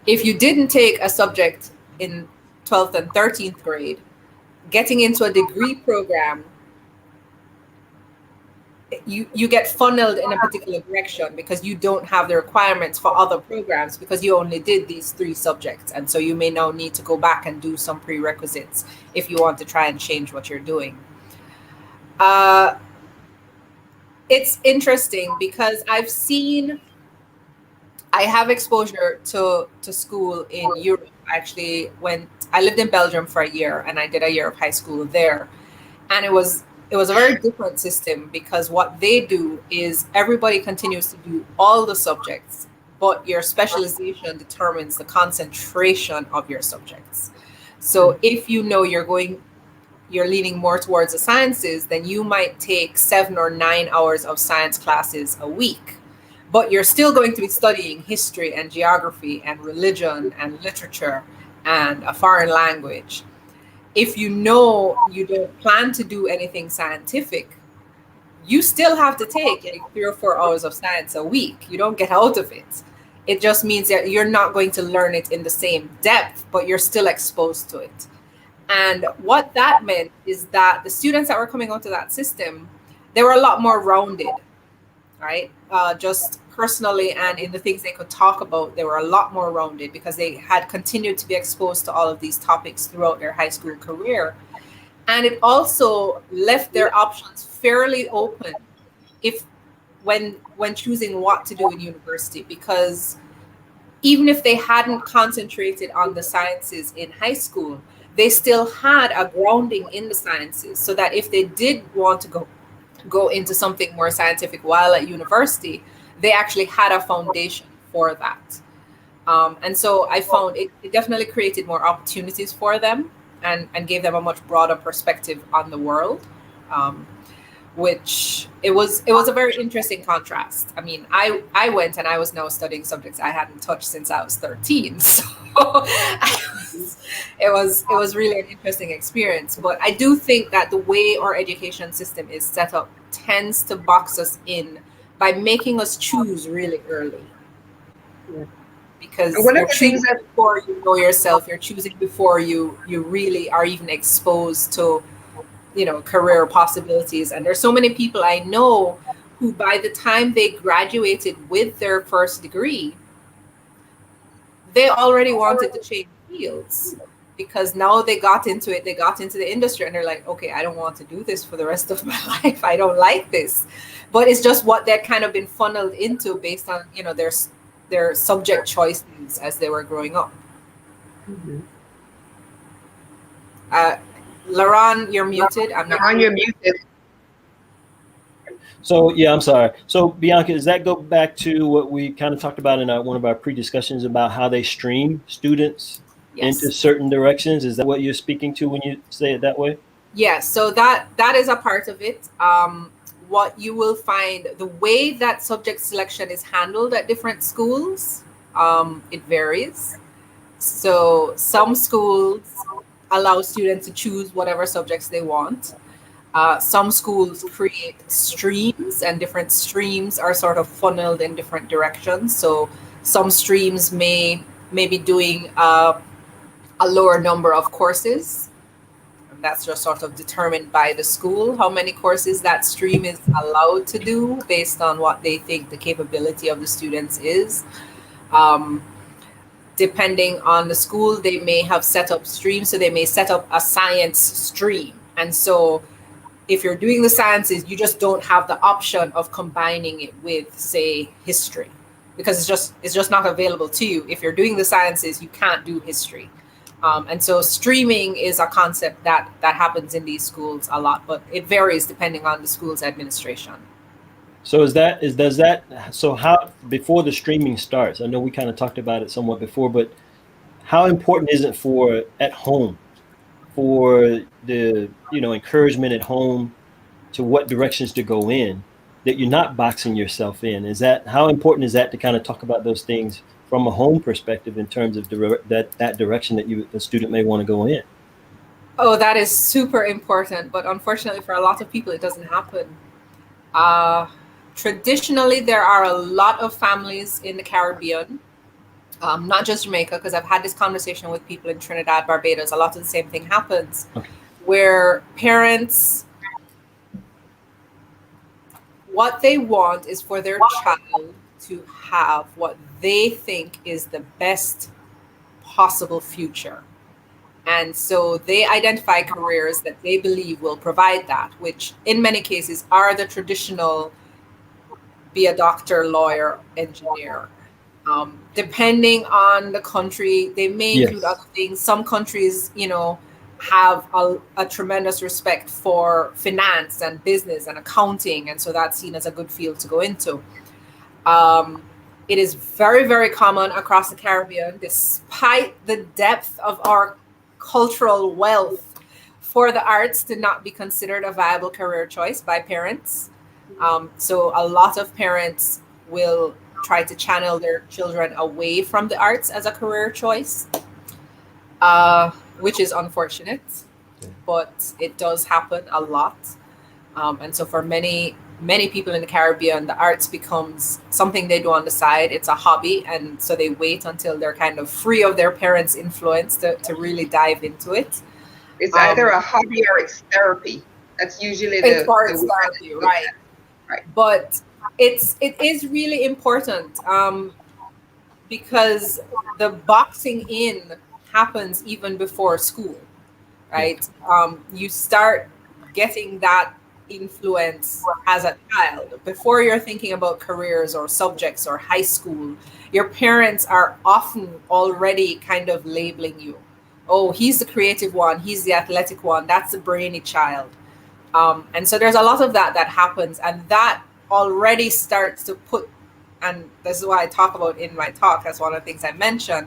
If you didn't take a subject in 12th and 13th grade, getting into a degree program, you get funneled in a particular direction because you don't have the requirements for other programs because you only did these 3 subjects. And so you may now need to go back and do some prerequisites if you want to try and change what you're doing. It's interesting because I have exposure to school in Europe. Actually, I lived in Belgium for a year and I did a year of high school there. And it was a very different system because what they do is everybody continues to do all the subjects, but your specialization determines the concentration of your subjects. So if you know you're leaning more towards the sciences, then you might take 7 or 9 hours of science classes a week. But you're still going to be studying history and geography and religion and literature and a foreign language. If you know you don't plan to do anything scientific, you still have to take like 3 or 4 hours of science a week. You don't get out of it. It just means that you're not going to learn it in the same depth, but you're still exposed to it. And what that meant is that the students that were coming onto that system, they were a lot more rounded, right? Just personally and in the things they could talk about, they were a lot more rounded because they had continued to be exposed to all of these topics throughout their high school career. And it also left their options fairly open when choosing what to do in university, because even if they hadn't concentrated on the sciences in high school, they still had a grounding in the sciences, so that if they did want to go into something more scientific while at university, they actually had a foundation for that. And so I found it definitely created more opportunities for them and gave them a much broader perspective on the world, which it was a very interesting contrast. I mean, I went and I was now studying subjects I hadn't touched since I was 13. So it was really an interesting experience. But I do think that the way our education system is set up tends to box us in by making us choose really early. Yeah. Because one you're of the choosing things that before you know yourself, you're choosing before you really are even exposed to, career possibilities. And there's so many people I know who by the time they graduated with their first degree, they already wanted to change fields, because now they got into the industry and they're like, okay, I don't want to do this for the rest of my life. I don't like this. But it's just what they'd kind of been funneled into based on, their subject choices as they were growing up. Mm-hmm. Laron, you're muted. Laron, you're muted. So, yeah, I'm sorry. So, Bianca, does that go back to what we kind of talked about in one of our pre-discussions about how they stream students Yes. into certain directions. Is that what you're speaking to when you say it that way? Yes, so that is a part of it. What you will find, the way that subject selection is handled at different schools, it varies. So some schools allow students to choose whatever subjects they want. Some schools create streams, and different streams are sort of funneled in different directions. So some streams may be doing a lower number of courses. And that's just sort of determined by the school, how many courses that stream is allowed to do based on what they think the capability of the students is. Um, Depending on the school, they may have set up streams. So they may set up a science stream. And so if you're doing the sciences, you just don't have the option of combining it with, say, history, because it's just not available to you. If you're doing the sciences, you can't do history. And so streaming is a concept that happens in these schools a lot, but it varies depending on the school's administration. So so how, before the streaming starts, I know we kind of talked about it somewhat before, but how important is it for at home, for the, encouragement at home to what directions to go in, that you're not boxing yourself in? How important is that to kind of talk about those things from a home perspective in terms of that direction that the student may want to go in? Oh, that is super important, but unfortunately for a lot of people, it doesn't happen. Traditionally, there are a lot of families in the Caribbean, not just Jamaica, because I've had this conversation with people in Trinidad, Barbados. A lot of the same thing happens, where parents, what they want is for their child to have what they think is the best possible future. And so they identify careers that they believe will provide that, which in many cases are the traditional, be a doctor, lawyer, engineer. Depending on the country, they may include other things. Some countries, have a tremendous respect for finance and business and accounting. And so that's seen as a good field to go into. It is very, very common across the Caribbean, despite the depth of our cultural wealth, for the arts to not be considered a viable career choice by parents. So a lot of parents will try to channel their children away from the arts as a career choice, which is unfortunate, but it does happen a lot. And so for many people in the Caribbean, the arts becomes something they do on the side. It's a hobby. And so they wait until they're kind of free of their parents' influence to really dive into it. It's either a hobby or it's therapy. That's usually it's therapy, right? Right. But it is really important, because the boxing in happens even before school, right? You start getting that influence as a child before you're thinking about careers or subjects or high school. Your parents are often already kind of labeling you. Oh, he's the creative one, he's the athletic one, that's the brainy child. And so there's a lot of that happens, and that already starts to put, and this is what I talk about in my talk, that's one of the things I mentioned,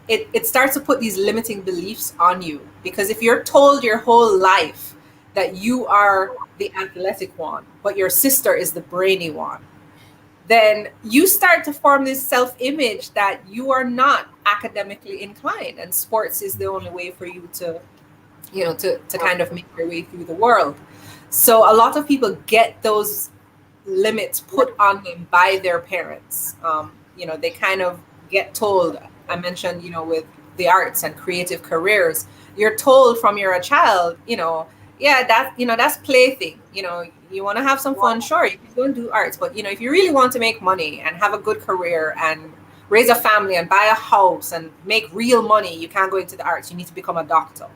it starts to put these limiting beliefs on you. Because if you're told your whole life that you are the athletic one, but your sister is the brainy one, then you start to form this self-image that you are not academically inclined, and sports is the only way for you to kind of make your way through the world. So a lot of people get those limits put on them by their parents. They kind of get told, I mentioned, with the arts and creative careers, you're told from you're a child, that's plaything. You want to have some fun, sure, you can go and do arts. But, if you really want to make money and have a good career and raise a family and buy a house and make real money, you can't go into the arts. You need to become a doctor.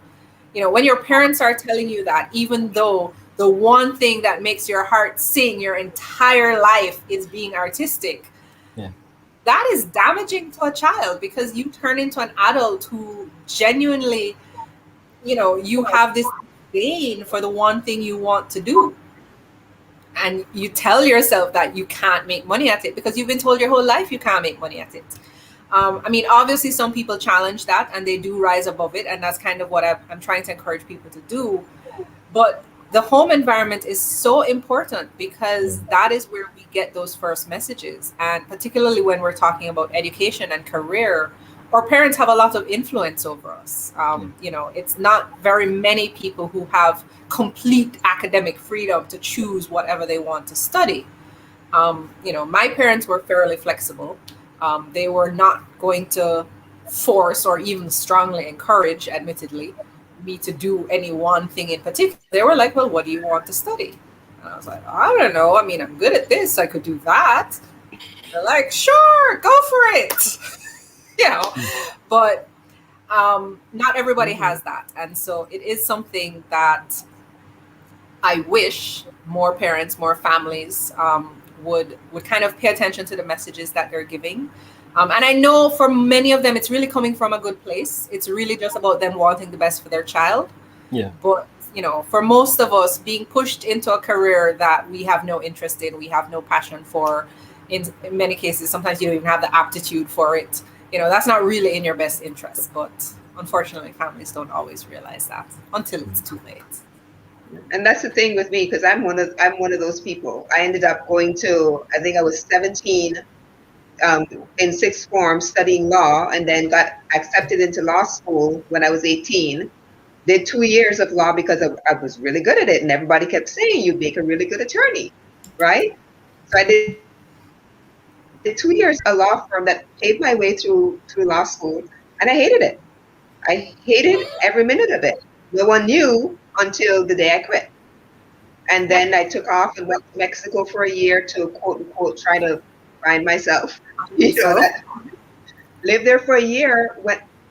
When your parents are telling you that, even though the one thing that makes your heart sing your entire life is being artistic, that is damaging to a child, because you turn into an adult who genuinely, you have this disdain for the one thing you want to do. And you tell yourself that you can't make money at it because you've been told your whole life you can't make money at it. I mean, obviously, some people challenge that and they do rise above it. And that's kind of what I'm trying to encourage people to do. But the home environment is so important because that is where we get those first messages. And particularly when we're talking about education and career, our parents have a lot of influence over us. You know, it's not very many people who have complete academic freedom to choose whatever they want to study. You know, my parents were fairly flexible. They were not going to force or even strongly encourage, admittedly, me to do any one thing in particular. They were like, well, what do you want to study? And I was like, I don't know. I mean, I'm good at this. I could do that. They're like, sure, go for it. You know, but not everybody has that. And so it is something that I wish more parents, more families would kind of pay attention to the messages that they're giving. And I know for many of them, it's really coming from a good place. It's really just about them wanting the best for their child. Yeah. But, you know, for most of us, being pushed into a career that we have no interest in, we have no passion for, in many cases, sometimes you don't even have the aptitude for it. You know, that's not really in your best interest. But unfortunately, families don't always realize that until it's too late. And that's the thing with me, because I'm one of those people. I ended up going to, I think I was 17 in sixth form studying law, and then got accepted into law school when I was 18. Did 2 years of law because I was really good at it, and everybody kept saying you make a really good attorney, right? So I did 2 years at a law firm that paid my way through law school, and I hated it. I hated every minute of it. No one knew until the day I quit. And then I took off and went to Mexico for a year to quote unquote try to find myself. You know, lived there for a year,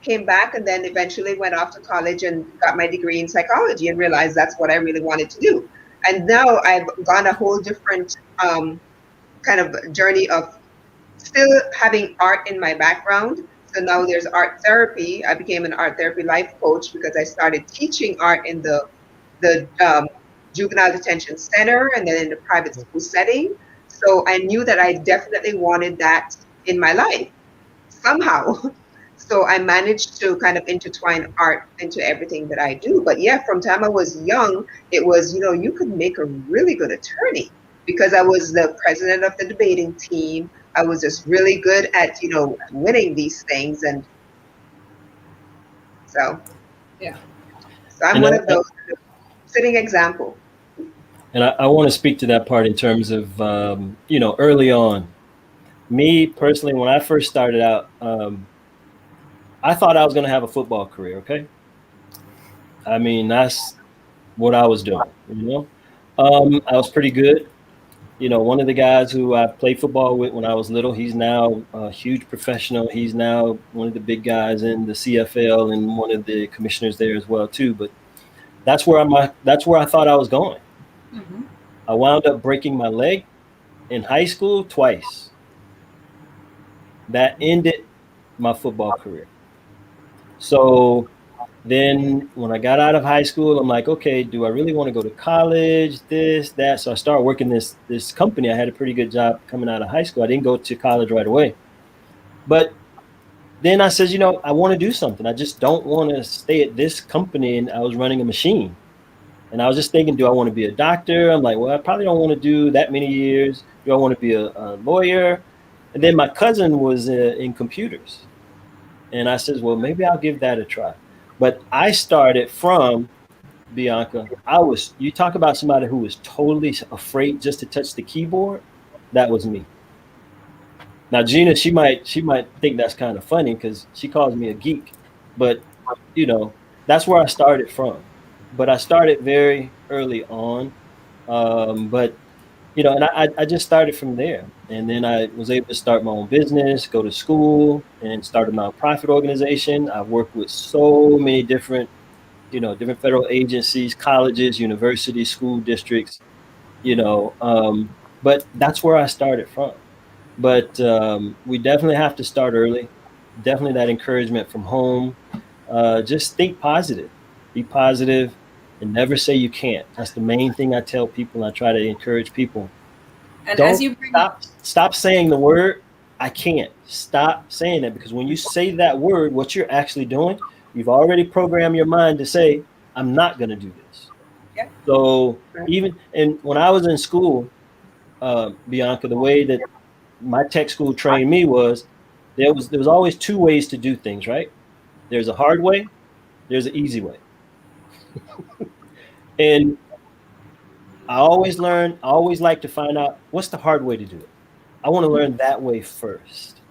came back, and then eventually went off to college and got my degree in psychology and realized that's what I really wanted to do. And now I've gone a whole different kind of journey of still having art in my background. So now there's art therapy. I became an art therapy life coach because I started teaching art in the juvenile detention center and then in the private school setting. So I knew that I definitely wanted that in my life somehow. So I managed to kind of intertwine art into everything that I do. But yeah, from time I was young, it was, you know, you could make a really good attorney because I was the president of the debating team. I was just really good at, you know, winning these things. And so, yeah. So I'm one of those sitting example. And I want to speak to that part in terms of, you know, early on. Me personally, when I first started out, I thought I was going to have a football career, okay? I mean, that's what I was doing, you know? I was pretty good. You know, one of the guys who I played football with when I was little, he's now a huge professional. He's now one of the big guys in the CFL and one of the commissioners there as well, too. But that's where I thought I was going. Mm-hmm. I wound up breaking my leg in high school twice. That ended my football career. So then when I got out of high school, I'm like, okay, do I really want to go to college, this, that? So I started working this company. I had a pretty good job coming out of high school. I didn't go to college right away. But then I said, you know, I want to do something. I just don't want to stay at this company. And I was running a machine. And I was just thinking, do I want to be a doctor? I'm like, well, I probably don't want to do that many years. Do I want to be a lawyer? And then my cousin was in computers. And I said, well, maybe I'll give that a try. But I started from, Bianca, you talk about somebody who was totally afraid just to touch the keyboard. That was me. Now, Gina, she might think that's kind of funny because she calls me a geek. But, you know, that's where I started from. But I started very early on. But, you know, and I just started from there. And then I was able to start my own business, go to school, and start a nonprofit organization. I've worked with so many different federal agencies, colleges, universities, school districts, but that's where I started from. But we definitely have to start early. Definitely that encouragement from home. Just think positive, be positive, and never say you can't. That's the main thing I tell people. I try to encourage people. And Don't as you bring stop saying the word I can't. Stop saying that, because when you say that word, what you're actually doing, you've already programmed your mind to say, I'm not going to do this. Yeah. So even, and when I was in school, Bianca, the way that my tech school trained me was there was always two ways to do things, right? There's a hard way, there's an easy way. And I always like to find out what's the hard way to do it. I want to learn that way first.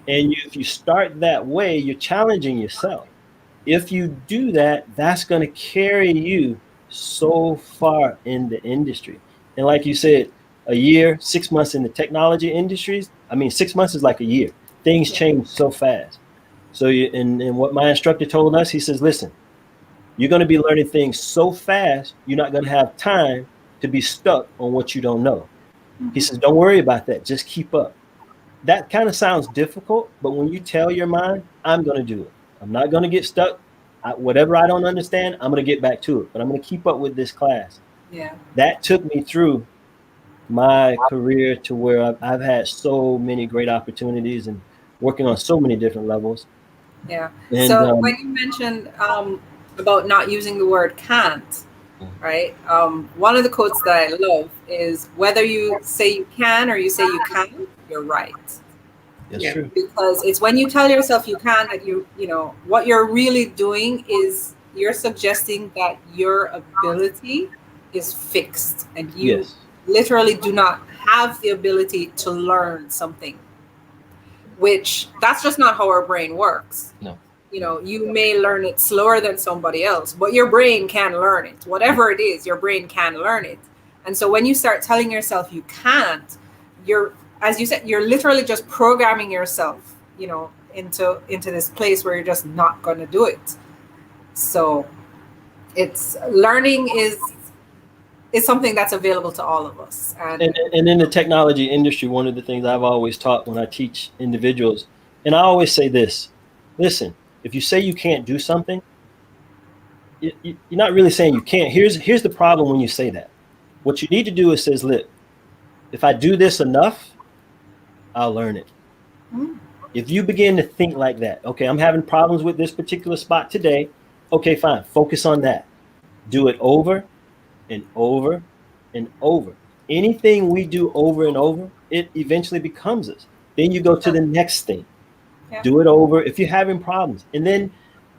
And if you start that way, you're challenging yourself. If you do that, that's going to carry you so far in the industry. And like you said, a year, 6 months in the technology industries, I mean, 6 months is like a year. Things change so fast. So, and what my instructor told us, he says, listen, you're going to be learning things so fast, you're not going to have time to be stuck on what you don't know. He says, don't worry about that. Just keep up. That kind of sounds difficult, but when you tell your mind, I'm going to do it. I'm not going to get stuck. Whatever I don't understand, I'm going to get back to it, but I'm going to keep up with this class. Yeah. That took me through my career to where I've had so many great opportunities and working on so many different levels. Yeah. And, so when you mentioned about not using the word can't, right? One of the quotes that I love is, whether you say you can or you say you can't, you're right. That's true. Because it's when you tell yourself you can that you know, what you're really doing is you're suggesting that your ability is fixed and you literally do not have the ability to learn something, which that's just not how our brain works. No. You know, you may learn it slower than somebody else, but your brain can learn it. Whatever it is, your brain can learn it. And so when you start telling yourself you can't, you're, as you said, you're literally just programming yourself, you know, into this place where you're just not going to do it. So it's learning is something that's available to all of us. And in the technology industry, one of the things I've always taught when I teach individuals, and I always say this, listen, if you say you can't do something, you're not really saying you can't. Here's the problem when you say that. What you need to do is says, look, if I do this enough, I'll learn it. Mm. If you begin to think like that, okay, I'm having problems with this particular spot today. Okay, fine. Focus on that. Do it over and over and over. Anything we do over and over, it eventually becomes us. Then you go to the next thing. Yeah. Do it over if you're having problems. And then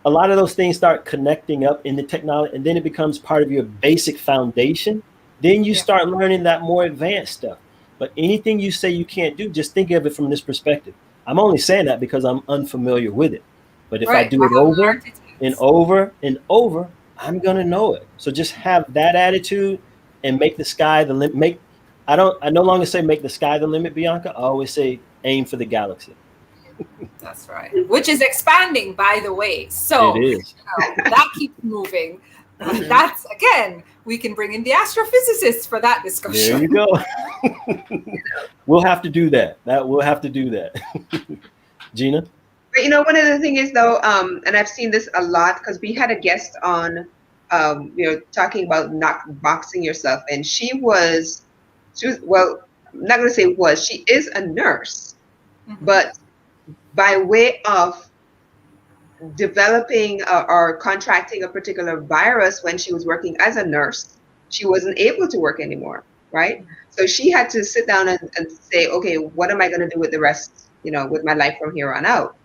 a lot of those things start connecting up in the technology, and then it becomes part of your basic foundation. Then you start learning that more advanced stuff. But anything you say you can't do, just think of it from this perspective. I'm only saying that because I'm unfamiliar with it. But if I do it over and over and over, I'm going to know it. So just have that attitude and make the sky the limit. I no longer say make the sky the limit, Bianca. I always say aim for the galaxy. That's right. Which is expanding, by the way. So it is. That keeps moving. That's, again, we can bring in the astrophysicists for that discussion. There you go. We'll have to do that. We'll have to do that. Gina? But you know, one of the things is though, and I've seen this a lot because we had a guest on, you know, talking about not boxing yourself, and she was well, I'm not going to say was, she is a nurse, but by way of developing or contracting a particular virus when she was working as a nurse, she wasn't able to work anymore, right? So she had to sit down and say, okay, what am I going to do with the rest, you know, with my life from here on out?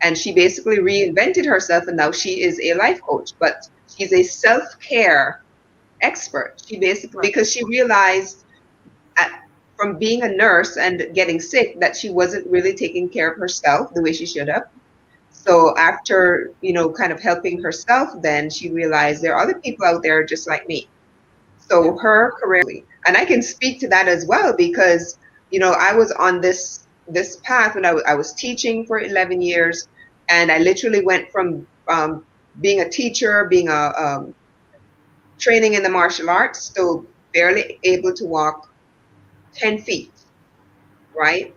And she basically reinvented herself, and now she is a life coach, but she's a self-care expert. She basically, because she realized from being a nurse and getting sick that she wasn't really taking care of herself the way she should have. So after, you know, kind of helping herself, then she realized there are other people out there just like me. So her career, and I can speak to that as well, because, you know, I was on this path when I was teaching for 11 years, and I literally went from being a teacher, being a training in the martial arts, to barely able to walk 10 feet, right?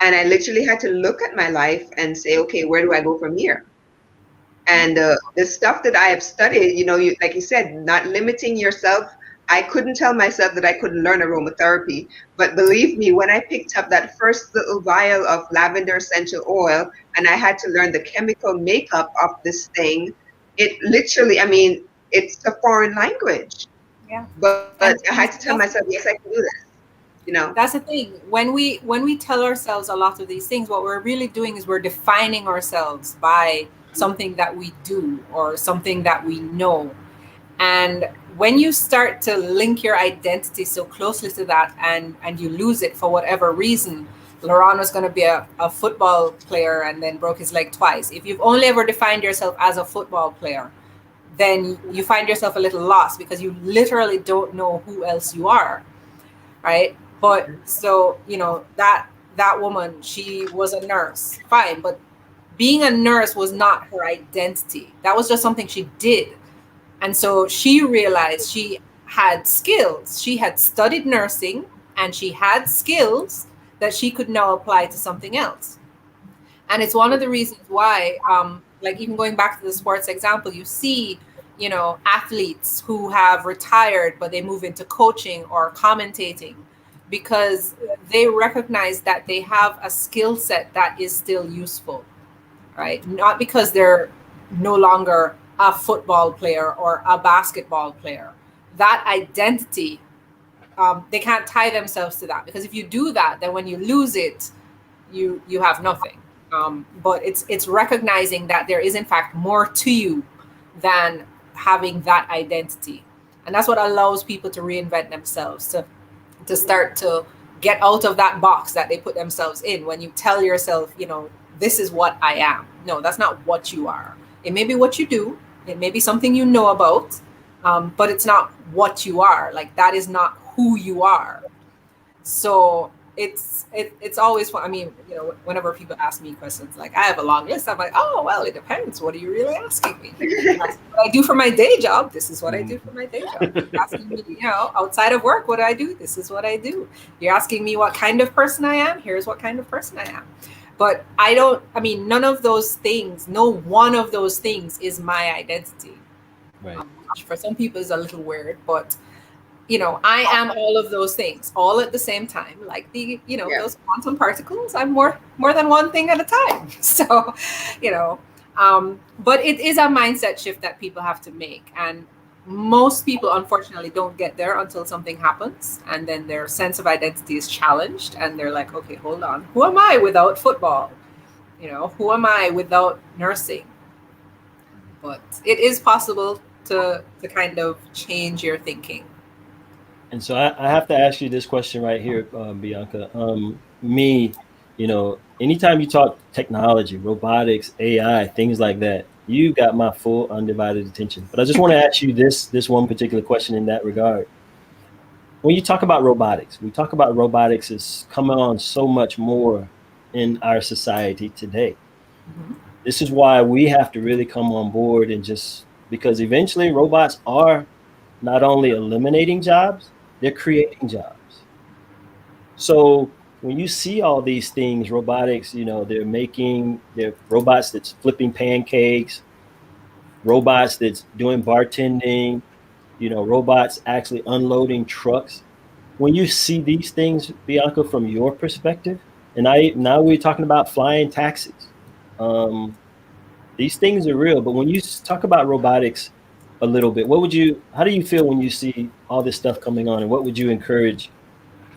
And I literally had to look at my life and say, okay, where do I go from here? And the stuff that I have studied, you know, like you said, not limiting yourself I couldn't tell myself that I couldn't learn aromatherapy. But believe me, when I picked up that first little vial of lavender essential oil and I had to learn the chemical makeup of this thing, it literally, I mean, it's a foreign language. Yeah. But I And had to tell myself, yes, I can do this. You know. that's the thing. When we tell ourselves a lot of these things, what we're really doing is we're defining ourselves by something that we do or something that we know. And when you start to link your identity so closely to that and you lose it for whatever reason, Laurent was going to be a football player and then broke his leg twice. If you've only ever defined yourself as a football player, then you find yourself a little lost because you literally don't know who else you are, right? But so, that woman, she was a nurse, fine, but being a nurse was not her identity. That was just something she did. And so she realized she had skills. She had studied nursing and she had skills that she could now apply to something else. And it's one of the reasons why, like even going back to the sports example, you see, athletes who have retired, but they move into coaching or commentating because they recognize that they have a skill set that is still useful, right? Not because they're no longer a football player or a basketball player. That identity, they can't tie themselves to that, because if you do that, then when you lose it, you have nothing. But it's recognizing that there is in fact more to you than having that identity, and that's what allows people to reinvent themselves, to start to get out of that box that they put themselves in. When you tell yourself, this is what I am. No, that's not what you are. It may be what you do. It may be something you know about, but it's not what you are. Like, that is not who you are. So it's always fun. I mean, whenever people ask me questions, like I have a long list, I'm like, oh, well, it depends. What are you really asking me? What I do for my day job. This is what I do for my day job. You're asking me, outside of work, what do I do? This is what I do. You're asking me what kind of person I am. Here's what kind of person I am. But none of those things, no one of those things is my identity. Right. Which for some people is a little weird, but I am all of those things all at the same time. Like those quantum particles, I'm more than one thing at a time. So, but it is a mindset shift that people have to make. And most people, unfortunately, don't get there until something happens. And then their sense of identity is challenged. And they're like, okay, hold on. Who am I without football? Who am I without nursing? But it is possible to kind of change your thinking. And so I have to ask you this question right here, Bianca. Anytime you talk technology, robotics, AI, things like that, you got my full undivided attention. But I just want to ask you this one particular question in that regard. When you talk about robotics, we talk about robotics is coming on so much more in our society today. Mm-hmm. This is why we have to really come on board because eventually robots are not only eliminating jobs, they're creating jobs. So when you see all these things, robotics, they're robots that's flipping pancakes, robots that's doing bartending, robots actually unloading trucks. When you see these things, Bianca, from your perspective, and now we're talking about flying taxis. These things are real, but when you talk about robotics a little bit, how do you feel when you see all this stuff coming on, and what would you encourage,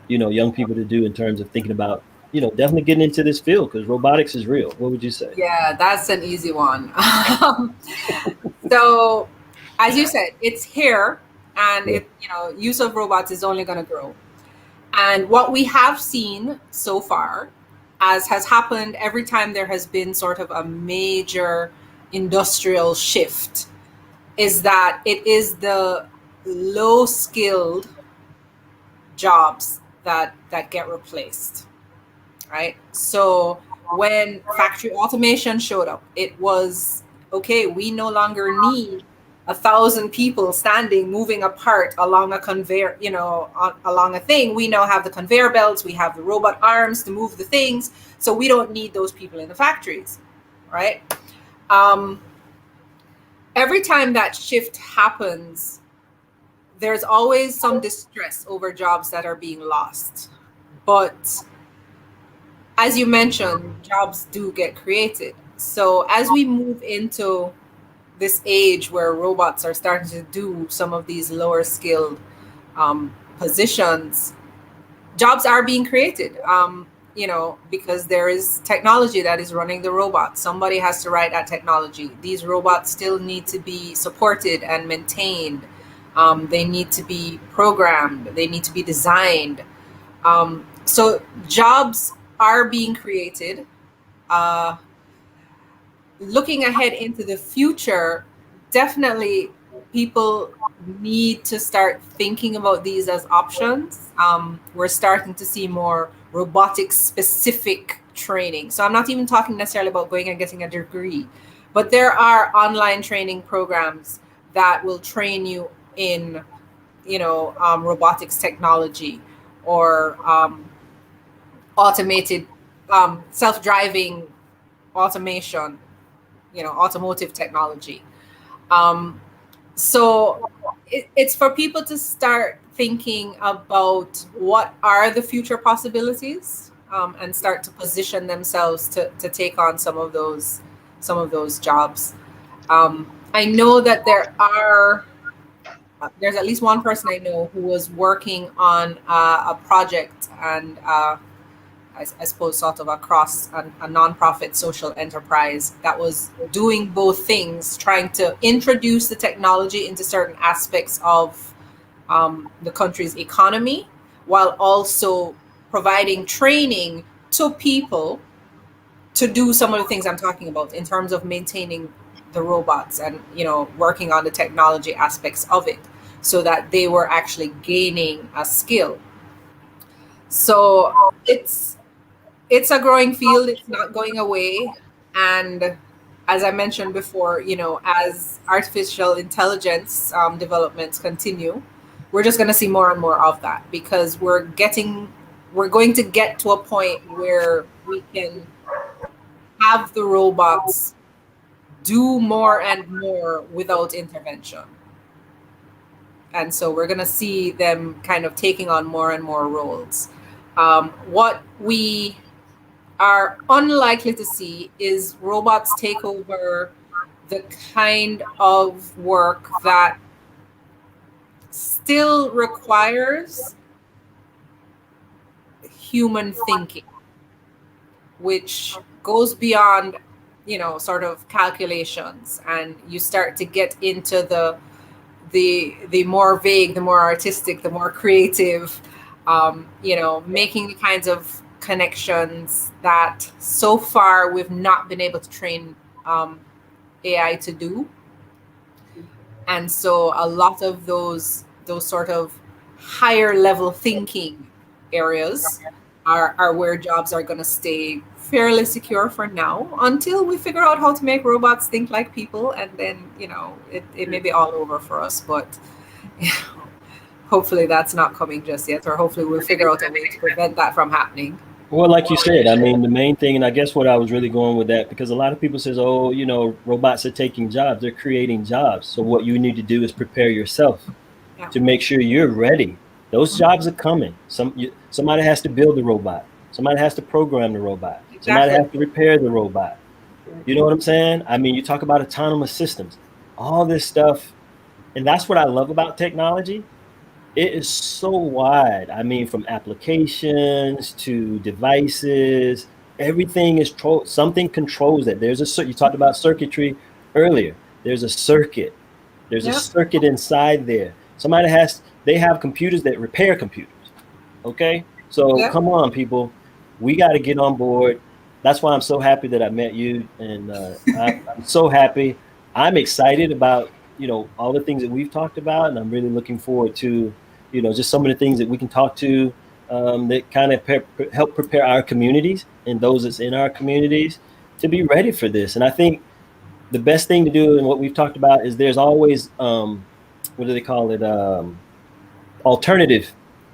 young people to do in terms of thinking about, definitely getting into this field, because robotics is real? What would you say? Yeah, that's an easy one. So, as you said, it's here, and use of robots is only going to grow. And what we have seen so far, as has happened every time there has been sort of a major industrial shift, is that it is the low-skilled jobs that get replaced, right? So when factory automation showed up, it was, okay, we no longer need 1,000 people standing, moving a part along a conveyor, along a thing. We now have the conveyor belts, we have the robot arms to move the things. So we don't need those people in the factories, right? Every time that shift happens, there's always some distress over jobs that are being lost. But as you mentioned, jobs do get created. So as we move into this age where robots are starting to do some of these lower skilled positions, jobs are being created, because there is technology that is running the robots. Somebody has to write that technology. These robots still need to be supported and maintained. They need to be programmed. They need to be designed. So jobs are being created. Looking ahead into the future, definitely people need to start thinking about these as options. We're starting to see more robotics specific training. So I'm not even talking necessarily about going and getting a degree, but there are online training programs that will train you in, robotics technology or automated self-driving automation, automotive technology. So it's for people to start thinking about what are the future possibilities, and start to position themselves to take on some of those jobs. I know that there's at least one person I know who was working on a project, and I suppose sort of across a nonprofit social enterprise that was doing both things, trying to introduce the technology into certain aspects of the country's economy, while also providing training to people to do some of the things I'm talking about in terms of maintaining the robots and, working on the technology aspects of it, so that they were actually gaining a skill. So it's a growing field. It's not going away. And as I mentioned before, as artificial intelligence developments continue, we're just going to see more and more of that, because we're going to get to a point where we can have the robots do more and more without intervention. And so we're going to see them kind of taking on more and more roles. What we are unlikely to see is robots take over the kind of work that still requires human thinking, which goes beyond, sort of calculations, and you start to get into the more vague, the more artistic, the more creative, making the kinds of connections that so far we've not been able to train AI to do. And so a lot of those sort of higher level thinking areas are where jobs are going to stay fairly secure for now, until we figure out how to make robots think like people, and then it may be all over for us. But hopefully that's not coming just yet, or hopefully we'll figure out a way to prevent that from happening. Well, like you said, I mean, the main thing, and I guess what I was really going with that, because a lot of people says, oh, robots are taking jobs, they're creating jobs. So what you need to do is prepare yourself to make sure you're ready. Those jobs are coming. Somebody has to build the robot. Somebody has to program the robot. Exactly. Somebody has to repair the robot. You know what I'm saying? I mean, you talk about autonomous systems, all this stuff. And that's what I love about technology. It is so wide. I mean, from applications to devices, everything is something controls it. You talked about circuitry earlier. There's a circuit. There's a circuit inside there. They have computers that repair computers. Okay? So come on, people. We got to get on board. That's why I'm so happy that I met you. And I'm so happy. I'm excited about, all the things that we've talked about. And I'm really looking forward to, just some of the things that we can talk to that kind of help prepare our communities and those that's in our communities to be ready for this. And I think the best thing to do, and what we've talked about, is there's always, what do they call it? Alternative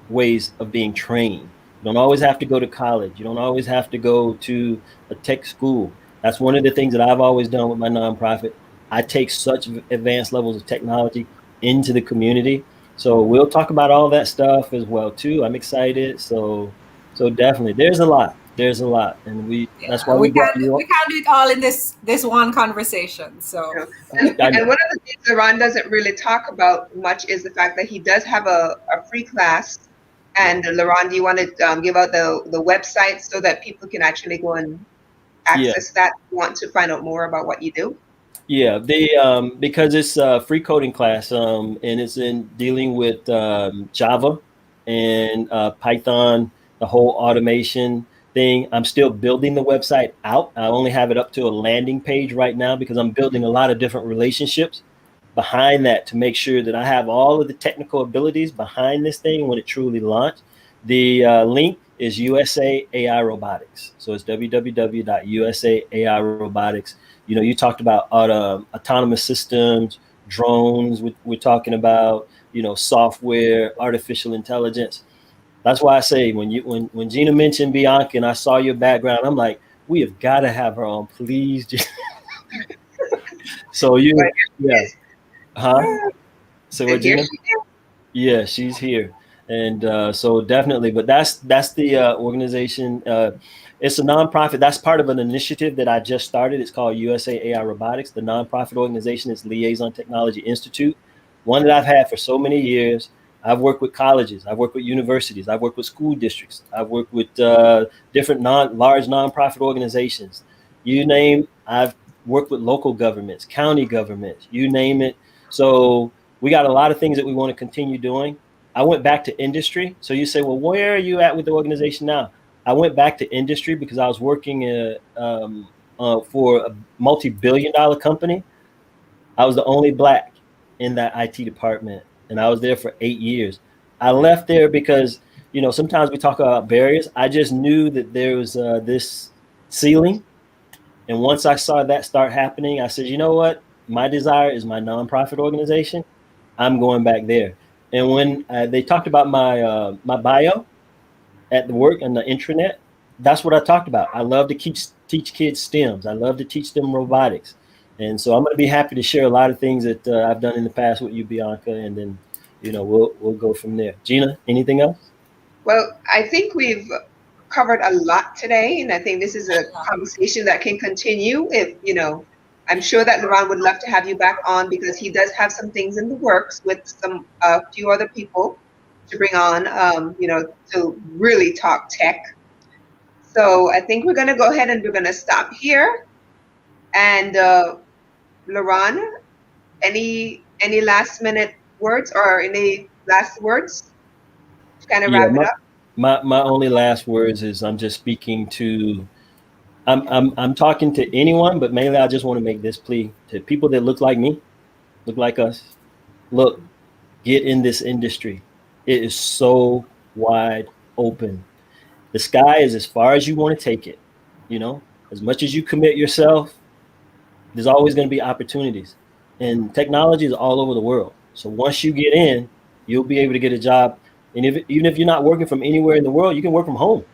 ways of being trained. You don't always have to go to college. You don't always have to go to a tech school. That's one of the things that I've always done with my nonprofit. I take such advanced levels of technology into the community So we'll talk about all that stuff as well too. I'm excited. So definitely, there's a lot. There's a lot, and that's Yeah, why we brought you we can't do it all in this one conversation. So You know. on. And one of the things Ron doesn't really talk about much is the fact that he does have a free class. And Laurent, do you want to give out the website so that people can actually go and Yeah. access that if you want to find out more about what you do? Yeah, because it's a free coding class, and it's in dealing with Java and Python, the whole automation thing. I'm still building the website out. I only have it up to a landing page right now because I'm building a lot of different relationships behind that to make sure that I have all of the technical abilities behind this thing when it truly launched. The link is USA AI Robotics. So it's www.usaairobotics. You talked about autonomous systems, drones. We're talking about, software, artificial intelligence. That's why I say when Gina mentioned Bianca and I saw your background, I'm like, we have got to have her on, please. So yeah, Yes. huh? So what, And here Gina? she is. Yeah, she's here, and so definitely. But that's the organization. It's a nonprofit. That's part of an initiative that I just started. It's called USA AI Robotics. The nonprofit organization is Liaison Technology Institute, one that I've had for so many years. I've worked with colleges. I've worked with universities. I've worked with school districts. I've worked with different large nonprofit organizations. You name. I've worked with local governments, county governments. You name it. So we got a lot of things that we want to continue doing. I went back to industry. So you say, well, where are you at with the organization now? I went back to industry because I was working for a multi-billion-dollar company. I was the only Black in that IT department, and I was there for 8 years. I left there because, sometimes we talk about barriers. I just knew that there was this ceiling. And once I saw that start happening, I said, you know what? My desire is my nonprofit organization. I'm going back there. And when they talked about my bio at the work and the intranet, that's what I talked about. I love to teach kids STEMs. I love to teach them robotics. And so I'm going to be happy to share a lot of things that I've done in the past with you, Bianca, and then we'll go from there. Gina, anything else? Well, I think we've covered a lot today, and I think this is a conversation that can continue. I'm sure that Laurent would love to have you back on because he does have some things in the works with a few other people to bring on, to really talk tech. So I think we're going to go ahead and we're going to stop here. And Laurent, any last minute words or any last words to kind of Yeah, wrap it up? my only last words is I'm just speaking to I'm talking to anyone, but mainly I just want to make this plea to people that look like me, look like us. Look, get in this industry. It is so wide open. The sky is as far as you want to take it. As much as you commit yourself, there's always going to be opportunities. And technology is all over the world. So once you get in, you'll be able to get a job. And even if you're not working from anywhere in the world, you can work from home.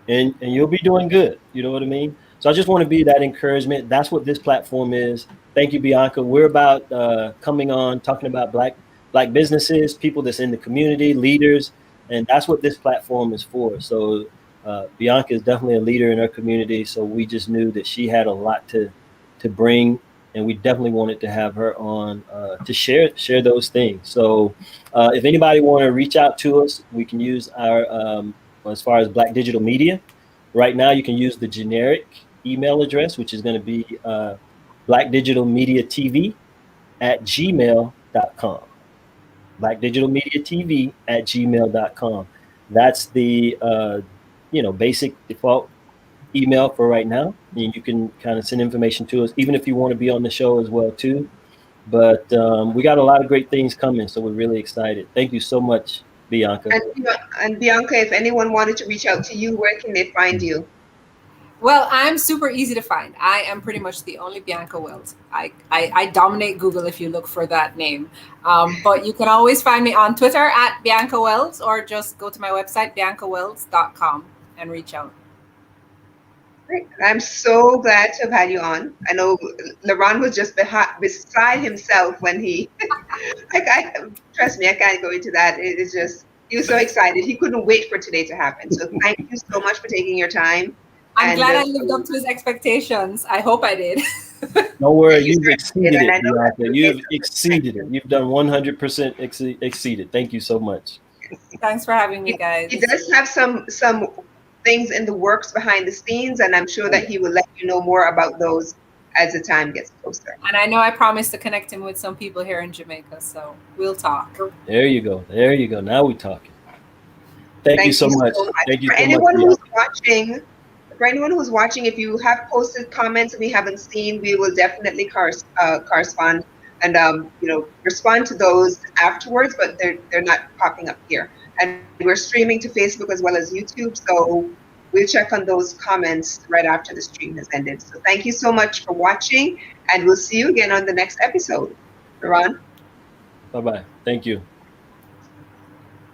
And you'll be doing good. You know what I mean? So I just want to be that encouragement. That's what this platform is. Thank you, Bianca. We're about coming on, talking about black businesses, people that's in the community, leaders, and that's what this platform is for. So Bianca is definitely a leader in our community. So we just knew that she had a lot to bring, and we definitely wanted to have her on to share those things. So if anybody want to reach out to us, we can use our as far as Black Digital Media. Right now, you can use the generic email address, which is going to be blackdigitalmediatv@gmail.com. Blackdigitalmediatv@gmail.com. That's the basic default email for right now. And you can kind of send information to us, even if you want to be on the show as well too. But we got a lot of great things coming, so we're really excited. Thank you so much, Bianca. And Bianca, if anyone wanted to reach out to you, where can they find you? Well, I'm super easy to find. I am pretty much the only Bianca Welds. I dominate Google if you look for that name. But you can always find me on Twitter at Bianca Welds, or just go to my website, biancawelds.com, and reach out. Great. I'm so glad to have had you on. I know Laurent was just beside himself when he, trust me, I can't go into that. It is just, he was so excited. He couldn't wait for today to happen. So thank you so much for taking your time. I'm glad I lived up to his expectations. I hope I did. Don't worry, you've exceeded and I it, know that Bianca. you You've did. exceeded it. You've done 100% exceeded. Thank you so much. Thanks for having me, guys. He does have some things in the works behind the scenes, and I'm sure that he will let you know more about those as the time gets closer. And I know I promised to connect him with some people here in Jamaica, so we'll talk. There you go. There you go. Now we're talking. Thank you so much. Thank you For so anyone much. who's watching, for anyone who's watching, if you have posted comments we haven't seen, we will definitely correspond and respond to those afterwards. But they're not popping up here, and we're streaming to Facebook as well as YouTube. So we'll check on those comments right after the stream has ended. So thank you so much for watching, and we'll see you again on the next episode. Ron? Bye-bye. Thank you.